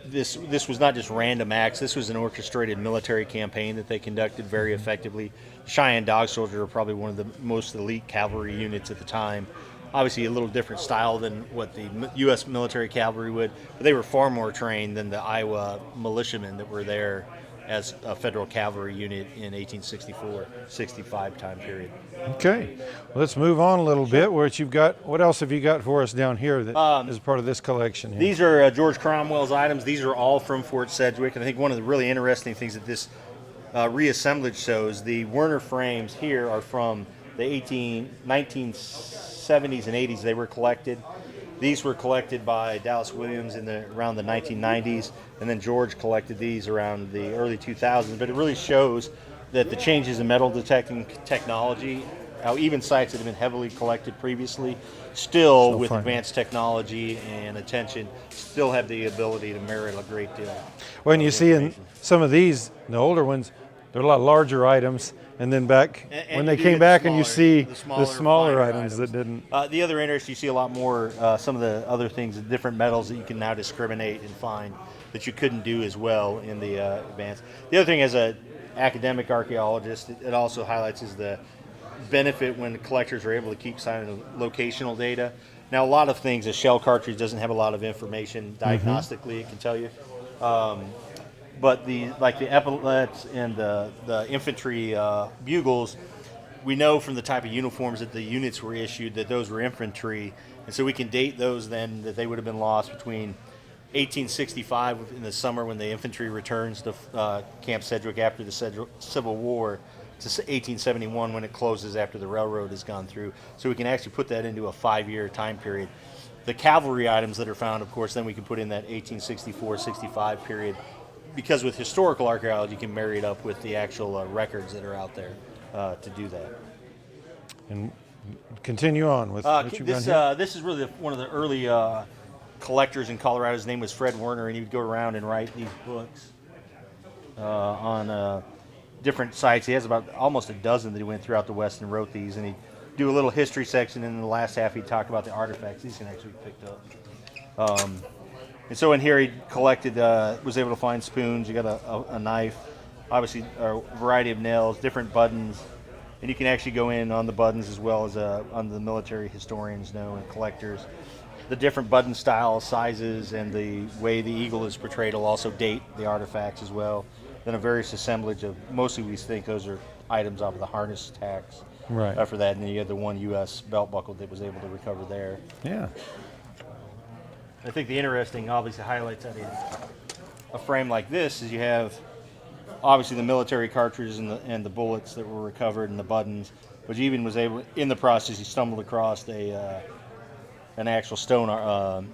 this was not just random acts. This was an orchestrated military campaign that they conducted very effectively. Cheyenne Dog Soldiers are probably one of the most elite cavalry units at the time. Obviously a little different style than what the U.S. military cavalry would, but they were far more trained than the Iowa militiamen that were there as a federal cavalry unit in 1864-65 time period. Okay, well, let's move on a little bit. What else have you got for us down here that is part of this collection here? These are George Cromwell's items. These are all from Fort Sedgwick, and I think one of the really interesting things that this reassemblage shows, the Werner frames here are from the 1970s and 80s. They were collected. These were collected by Dallas Williams around the 1990s, and then George collected these around the early 2000s. But it really shows that the changes in metal detecting technology, how even sites that have been heavily collected previously, still with advanced technology and attention, still have the ability to merit a great deal. When you see in some of these, the older ones, they're a lot larger items, and then when they came back and you see the smaller items that didn't. The other interest, you see a lot more, some of the other things, different metals that you can now discriminate and find that you couldn't do as well in the advanced. The other thing, as an academic archaeologist, it also highlights is the benefit when collectors are able to keep silent locational data. Now, a lot of things, a shell cartridge doesn't have a lot of information diagnostically, it can tell you. But the epaulets and the infantry bugles, we know from the type of uniforms that the units were issued that those were infantry, and so we can date those then that they would have been lost between 1865 in the summer when the infantry returns to Camp Sedgwick after the Civil War to 1871 when it closes after the railroad has gone through. So we can actually put that into a 5-year time period. The cavalry items that are found, of course, then we can put in that 1864-65 period, because with historical archaeology, you can marry it up with the actual records that are out there to do that. And continue on with what you've done here. This is really one of the early collectors in Colorado. His name was Fred Werner, and he would go around and write these books on different sites. He has about almost a dozen that he went throughout the West and wrote these, and he do a little history section, and in the last half he talked about the artifacts these can actually be picked up. And so in here he collected, was able to find spoons. You got a knife, obviously a variety of nails, different buttons, and you can actually go in on the buttons as well as on the military historians know and collectors. The different button styles, sizes, and the way the eagle is portrayed will also date the artifacts as well. Then a various assemblage of, mostly we think those are items off of the harness tacks. Right. After that, and then you had the one U.S. belt buckle that was able to recover there. Yeah. I think the interesting, obviously, highlights out of a frame like this is you have obviously the military cartridges and the bullets that were recovered and the buttons, but you even was able, in the process, you stumbled across an actual stone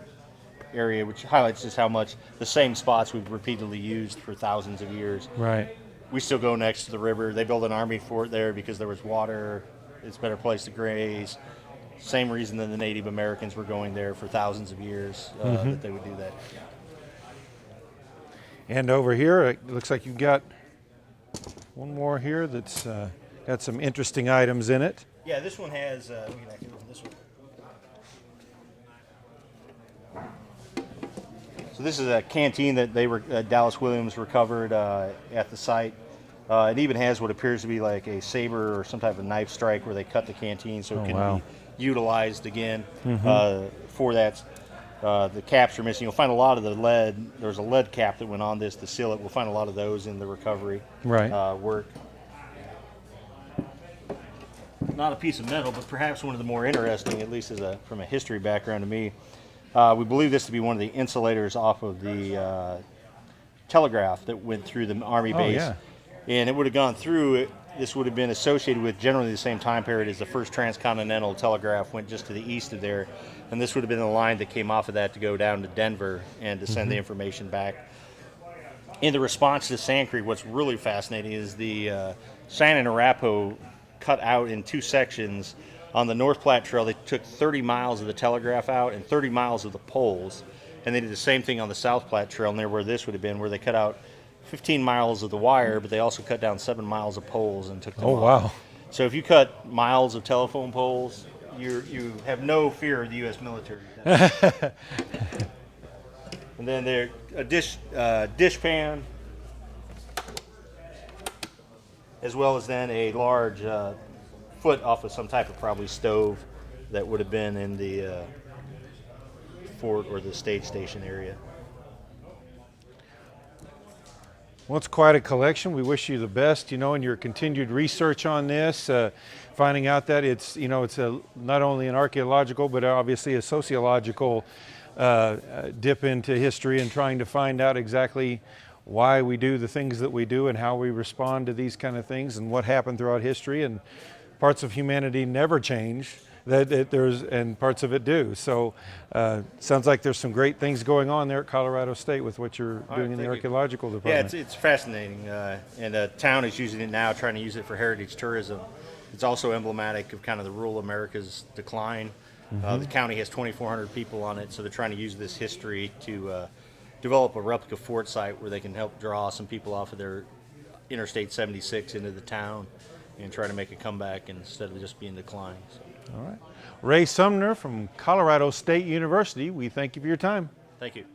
area, which highlights just how much the same spots we've repeatedly used for thousands of years. Right. We still go next to the river. They built an army fort there because there was water. It's a better place to graze. Same reason that the Native Americans were going there for thousands of years, that they would do that. And over here, it looks like you've got one more here that's got some interesting items in it. Yeah, this one has, we can actually open this one. So this is a canteen that they were, Dallas Williams recovered at the site. It even has what appears to be like a saber or some type of knife strike where they cut the canteen so it can be utilized again for that. The caps are missing. You'll find a lot of the lead. There's a lead cap that went on this to seal it. We'll find a lot of those in the recovery work. Not a piece of metal, but perhaps one of the more interesting, at least from a history background to me. We believe this to be one of the insulators off of the telegraph that went through the Army base. Yeah. And it would have gone through it. This would have been associated with generally the same time period as the first transcontinental telegraph went just to the east of there. And this would have been the line that came off of that to go down to Denver and to send the information back. In the response to Sand Creek, what's really fascinating is the Cheyenne and Arapaho cut out in two sections. On the North Platte Trail, they took 30 miles of the telegraph out and 30 miles of the poles. And they did the same thing on the South Platte Trail near where this would have been, where they cut out 15 miles of the wire, but they also cut down 7 miles of poles and took them off. Wow. So if you cut miles of telephone poles, you have no fear of the U.S. military. And then there a dish pan, as well as then a large foot off of some type of probably stove that would have been in the fort or the stage station area. Well, it's quite a collection. We wish you the best, in your continued research on this, finding out that it's, it's not only an archaeological, but obviously a sociological dip into history and trying to find out exactly why we do the things that we do and how we respond to these kind of things and what happened throughout history. And parts of humanity never change. And parts of it do. So sounds like there's some great things going on there at Colorado State with what you're doing in the archaeological department. Yeah, it's fascinating, and the town is using it now, trying to use it for heritage tourism. It's also emblematic of kind of the rural America's decline. The county has 2,400 people on it, so they're trying to use this history to develop a replica fort site where they can help draw some people off of their Interstate 76 into the town and try to make a comeback instead of just being decline. So. All right. Ray Sumner from Colorado State University, we thank you for your time. Thank you.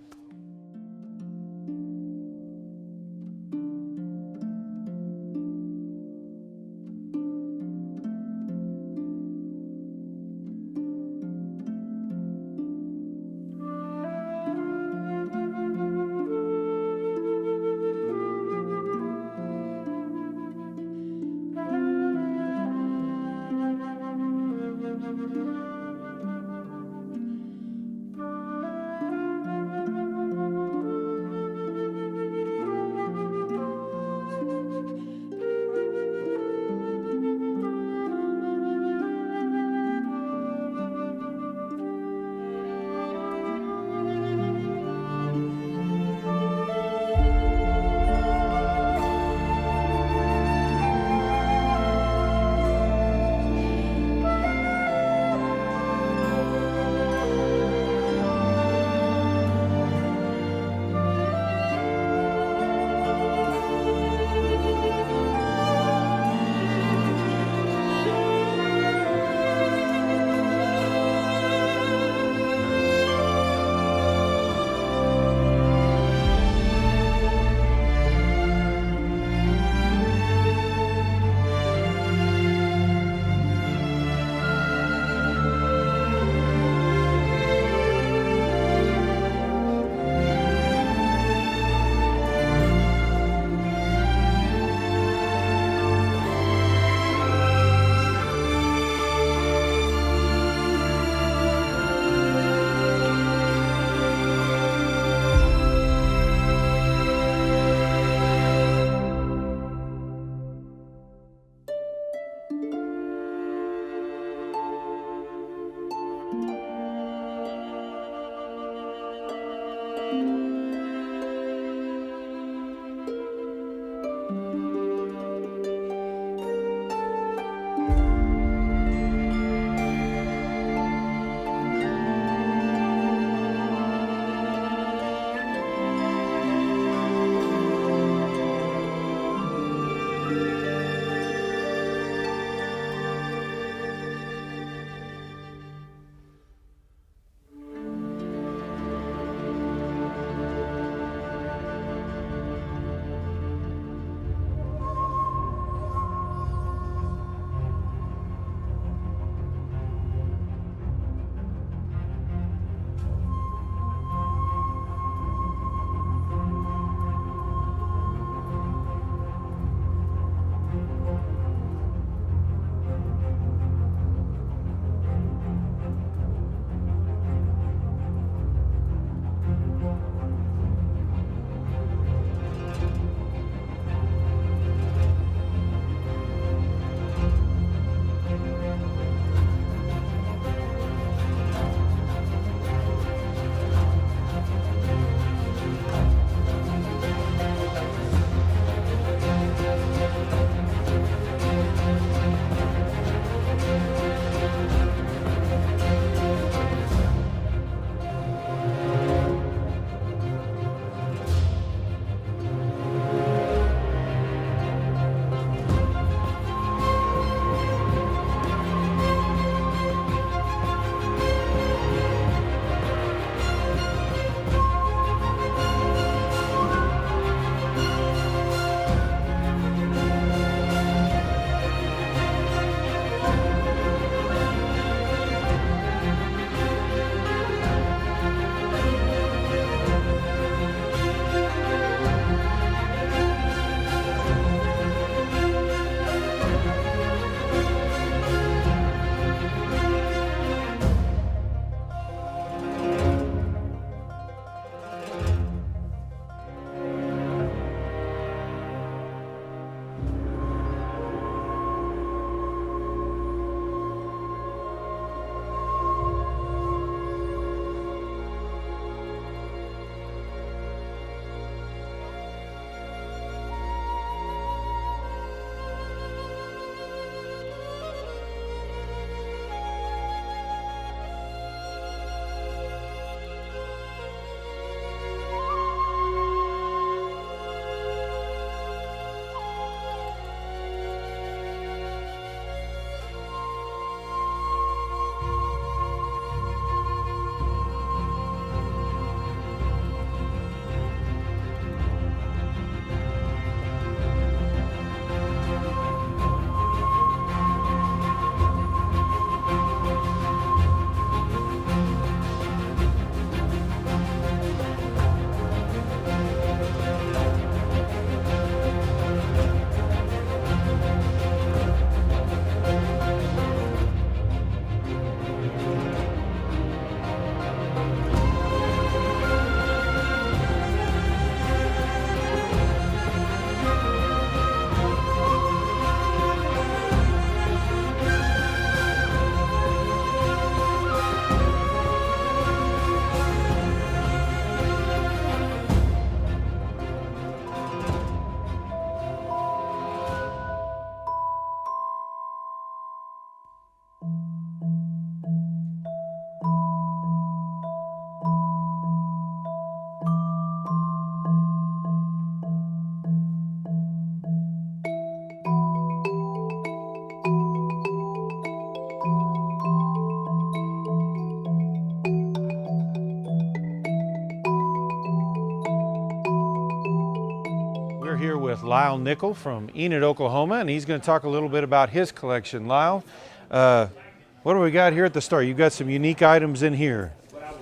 We're here with Lyle Nickel from Enid, Oklahoma, and he's going to talk a little bit about his collection. Lyle, what do we got here at the store? You've got some unique items in here.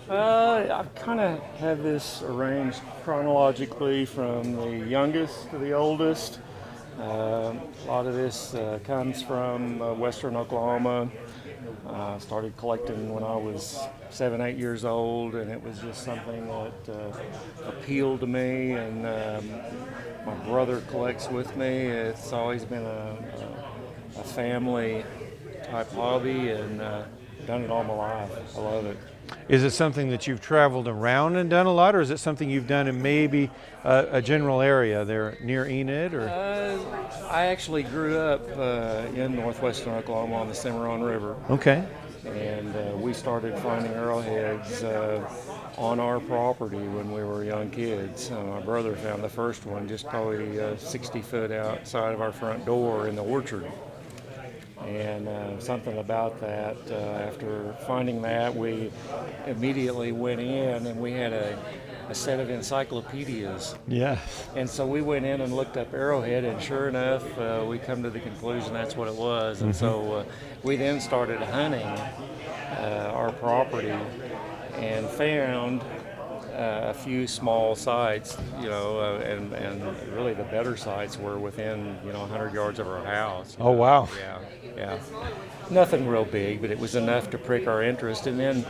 I kind of have this arranged chronologically from the youngest to the oldest. A lot of this comes from western Oklahoma. I started collecting when I was 7, 8 years old, and it was just something that appealed to me, and my brother collects with me. It's always been a family type hobby, and done it all my life. I love it. Is it something that you've traveled around and done a lot, or is it something you've done in maybe a general area there near Enid? Or I actually grew up in northwestern Oklahoma on the Cimarron River. okay. And we started finding arrowheads on our property when we were young kids. My brother found the first one just probably 60 foot outside of our front door in the orchard. And something about that, after finding that, we immediately went in and we had a set of encyclopedias. Yeah. And so we went in and looked up arrowhead, and sure enough, we come to the conclusion that's what it was. And so we then started hunting our property and found a few small sites, and really the better sites were within 100 yards of our house. Oh, wow. Yeah. Nothing real big, but it was enough to prick our interest. And then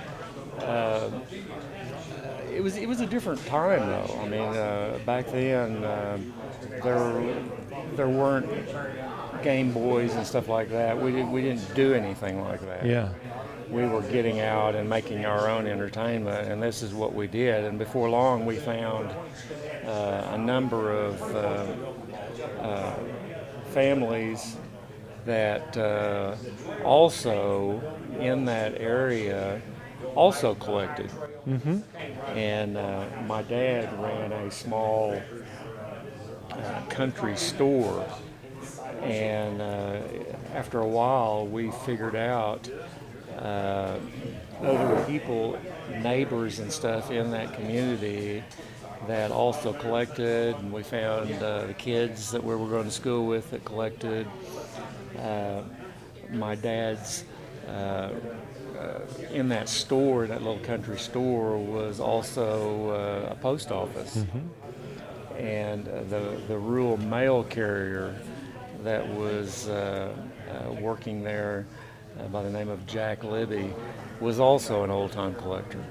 it was a different time, though. I mean, back then there weren't Game Boys and stuff like that. We didn't do anything like that. Yeah. We were getting out and making our own entertainment, and this is what we did. And before long, we found a number of families that also in that area also collected. Mm-hmm. And my dad ran a small country store, and after a while we figured out other people, neighbors and stuff in that community that also collected, and we found the kids that we were going to school with that collected. My dad's in that store, that little country store, was also a post office. Mm-hmm. And the rural mail carrier that was working there by the name of Jack Libby was also an old-time collector.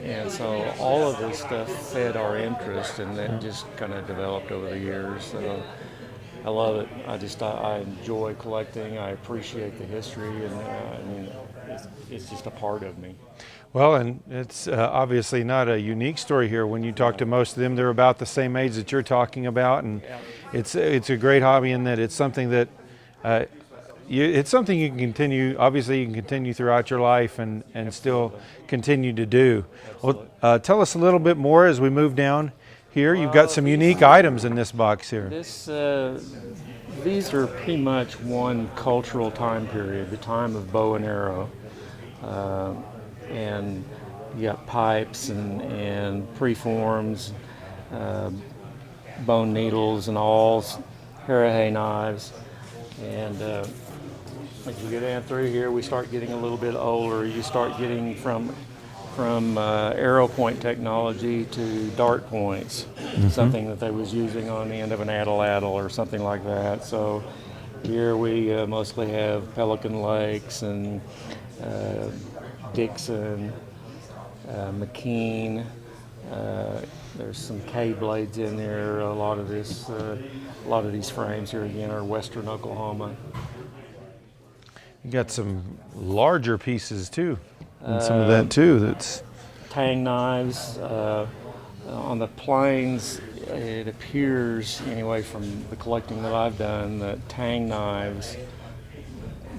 And so all of this stuff fed our interest, and it just kind of developed over the years. So I love it. I enjoy collecting. I appreciate the history, and it's just a part of me. Well, and it's obviously not a unique story here. When you talk to most of them, they're about the same age that you're talking about, and it's a great hobby in that it's something that it's something you can continue. Obviously, you can continue throughout your life and still continue to do. Well, tell us a little bit more as we move down here. You've got some unique items in this box here. These are pretty much one cultural time period, the time of bow and arrow. And you got pipes and preforms, bone needles and awls, Harahei knives. And as you go down through here, we start getting a little bit older. You start getting from arrow point technology to dart points, something that they was using on the end of an addle or something like that. So here we mostly have Pelican Lakes and Dixon, McKean. There's some K blades in there. A lot of these frames here again are western Oklahoma. You got some larger pieces too, and some of that too. That's tang knives on the plains. It appears, anyway, from the collecting that I've done, that tang knives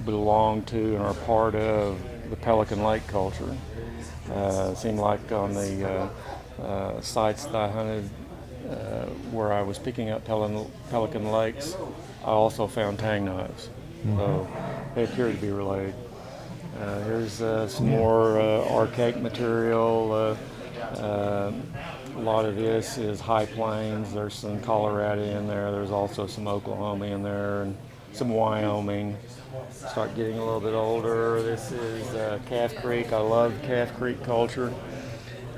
belong to and are part of the Pelican Lake culture. It seemed like on the sites that I hunted where I was picking up Pelican Lakes, I also found tang knives. So they appear to be related. Here's some more archaic material, A lot of this is high plains. There's some Colorado in there. There's also some Oklahoma in there and some Wyoming. Start getting a little bit older. This is Calf Creek. I love Calf Creek culture.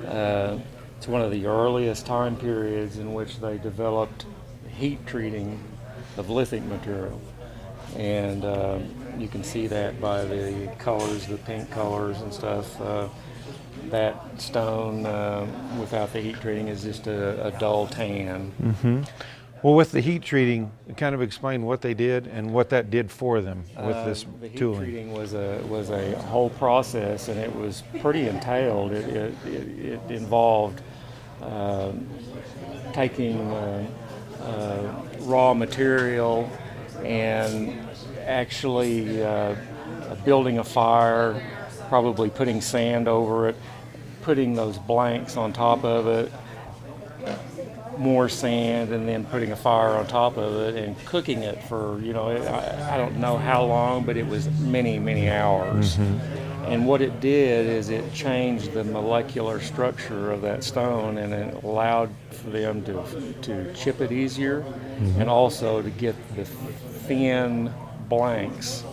It's one of the earliest time periods in which they developed heat treating of lithic material. And you can see that by the colors, the pink colors and stuff. That stone without the heat treating is just a dull tan. Mm-hmm. Well, with the heat treating, kind of explain what they did and what that did for them with this the heat tooling. treating was a whole process, and it was pretty entailed. It involved taking raw material and actually building a fire, probably putting sand over it, putting those blanks on top of it, more sand, and then putting a fire on top of it and cooking it for, I don't know how long, but it was many, many hours. Mm-hmm. And what it did is it changed the molecular structure of that stone, and it allowed for them to chip it easier, Mm-hmm. and also to get the thin blanks,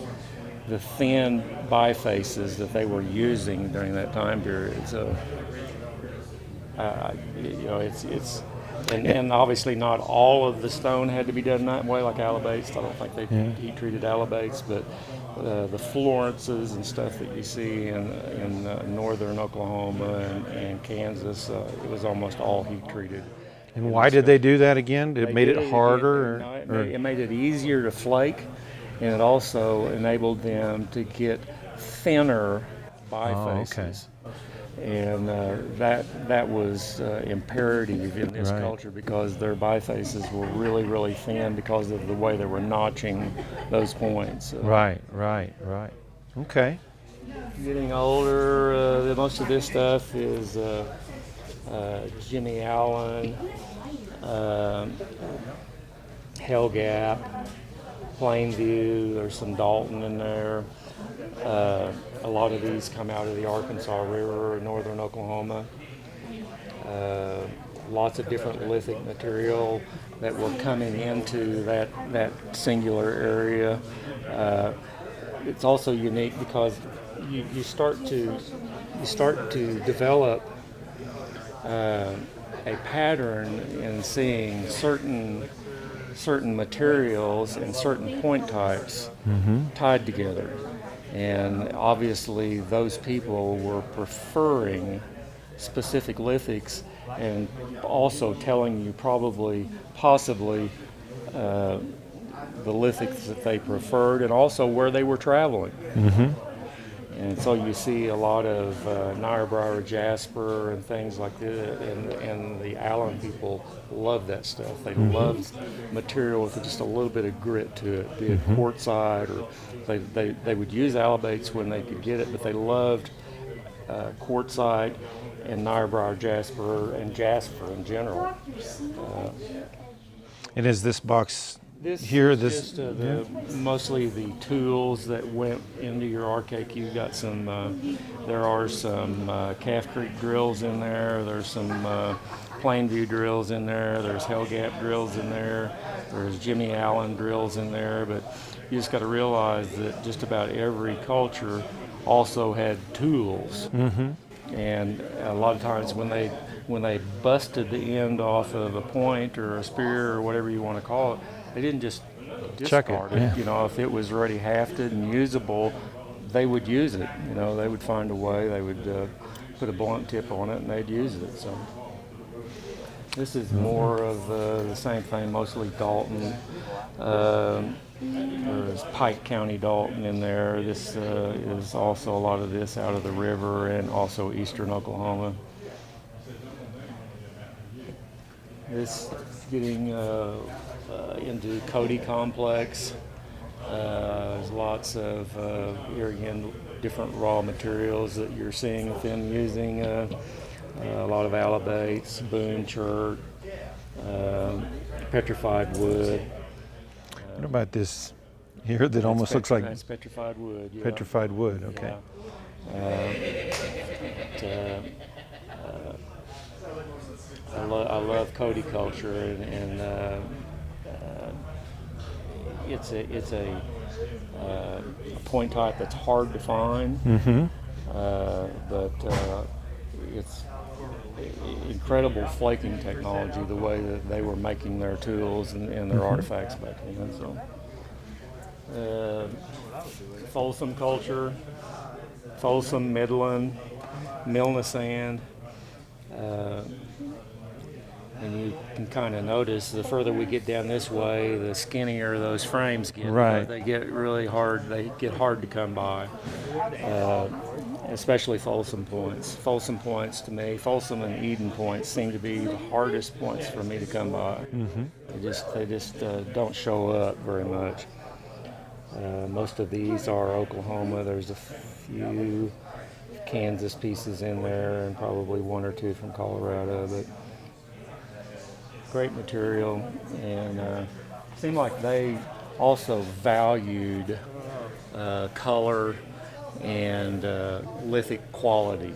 the thin bifaces that they were using during that time period. So, it's and obviously not all of the stone had to be done that way, like alabates. I don't think they heat treated alabates, but the Florences and stuff that you see in northern Oklahoma and Kansas, it was almost all heat treated. And why did they do that again? It made it harder? It made it easier to flake, and it also enabled them to get thinner bifaces. And that was imperative in this culture, because their bifaces were really, really thin because of the way they were notching those points. Right. Okay. Getting older, most of this stuff is Jimmy Allen, Hell Gap, Plainview. There's some Dalton in there. A lot of these come out of the Arkansas River in northern Oklahoma. Lots of different lithic material that were coming into that singular area. It's also unique because you start to develop a pattern in seeing certain materials and certain point types tied together. And obviously those people were preferring specific lithics and also telling you possibly the lithics that they preferred, and also where they were traveling. And so you see a lot of Niobrara jasper and things like that, and the Allen people love that stuff. They loved material with just a little bit of grit to it, be it quartzite, or they would use alabates when they could get it, but they loved quartzite and Niobrara jasper and jasper in general. And is this box This here? is just mostly the tools that went into your arcade. You've got some. There are some Calf Creek drills in there. There's some Plainview drills in there. There's Hell Gap drills in there. There's Jimmy Allen drills in there. But you just got to realize that just about every culture also had tools. And a lot of times when they busted the end off of a point or a spear or whatever you want to call it, they didn't just discard it. If it was already hafted and usable, they would use it. They would find a way. They would put a blunt tip on it and they'd use it. So this is more of the same thing, mostly Dalton. There's Pike County Dalton in there. This is also a lot of this out of the river and also eastern Oklahoma. This getting into Cody Complex. There's lots of, here again, different raw materials that you're seeing them using. A lot of alabates, boone chert, petrified wood. What about this here that almost looks like That's petrified wood. Yeah. petrified wood? Okay. I love codiculture, and it's a point type that's hard to find, but it's incredible flaking technology, the way that they were making their tools and their artifacts back then. So, Folsom culture, Folsom, Midland, Milne Sand. And you can kind of notice the further we get down this way, the skinnier those frames get. Right. They get really hard. They get hard to come by, especially Folsom points. Folsom points to me, Folsom and Eden points seem to be the hardest points for me to come by. They just don't show up very much. Most of these are Oklahoma. There's a few Kansas pieces in there, and probably one or two from Colorado, but great material, and seemed like they also valued color and lithic quality.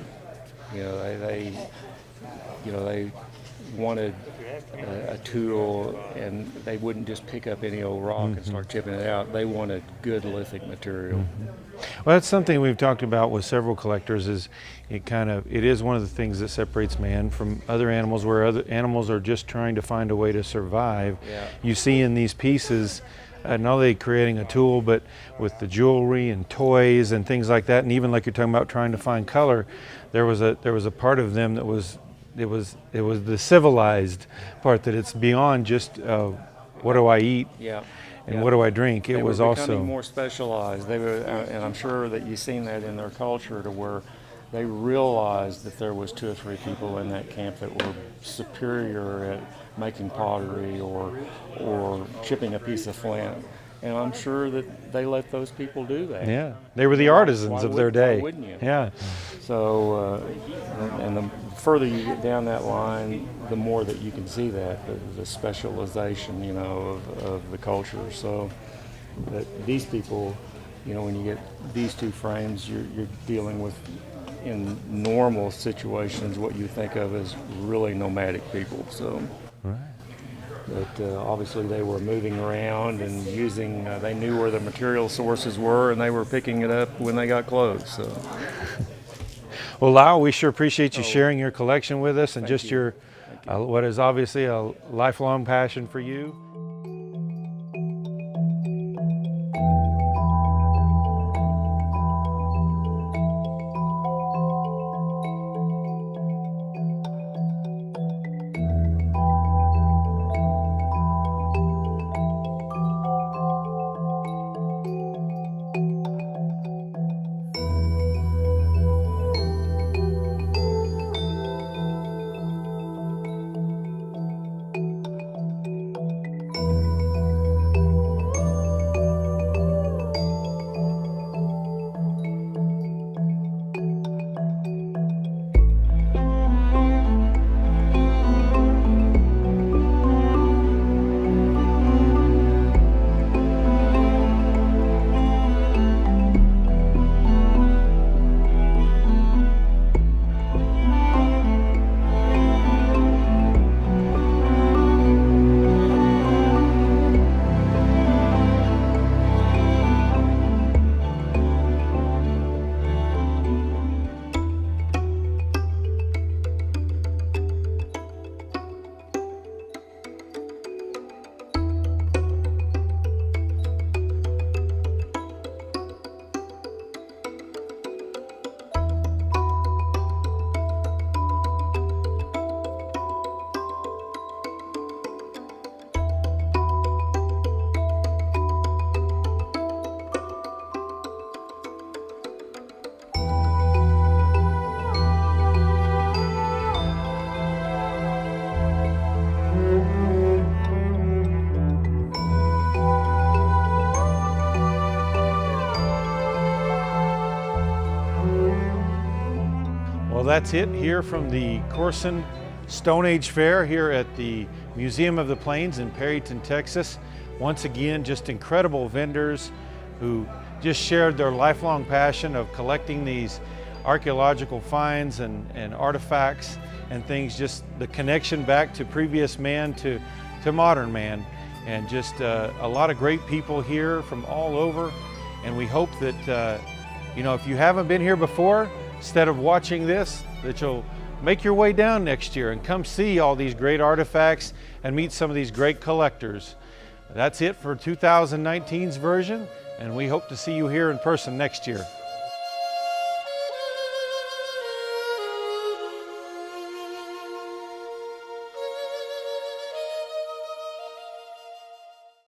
They wanted a tool, and they wouldn't just pick up any old rock and start chipping it out. They wanted good lithic material. Well, that's something we've talked about with several collectors. Is it is one of the things that separates man from other animals, where other animals are just trying to find a way to survive. Yeah. You see in these pieces, not only creating a tool, but with the jewelry and toys and things like that, and even like you're talking about trying to find color, there was a part of them that was the civilized part, that it's beyond just what do I eat. Yeah. And what do I drink? They was were also becoming more specialized. They were, and I'm sure that you've seen that in their culture, to where they realized that there was 2 or 3 people in that camp that were superior at making pottery or chipping a piece of flint. And I'm sure that they let those people do that. Yeah, they were the artisans of their day. Why wouldn't you? Yeah. So, and the further you get down that line, the more that you can see that, the specialization, of the culture. So that these people, when you get these 2 frames, you're dealing with, in normal situations, what you think of as really nomadic people. So. Right. But obviously they were moving around and using, they knew where the material sources were, and they were picking it up when they got close. So. Well, Lyle, we sure appreciate you sharing your collection with us, and just you. your, what is obviously a lifelong passion for you. That's it here from the Corson Stone Age Fair here at the Museum of the Plains in Perryton, Texas. Once again, just incredible vendors who just shared their lifelong passion of collecting these archaeological finds and artifacts and things, just the connection back to previous man to modern man, and just a lot of great people here from all over. And we hope that, you know, if you haven't been here before, instead of watching this, that you'll make your way down next year and come see all these great artifacts and meet some of these great collectors. That's it for 2019's version, and we hope to see you here in person next year.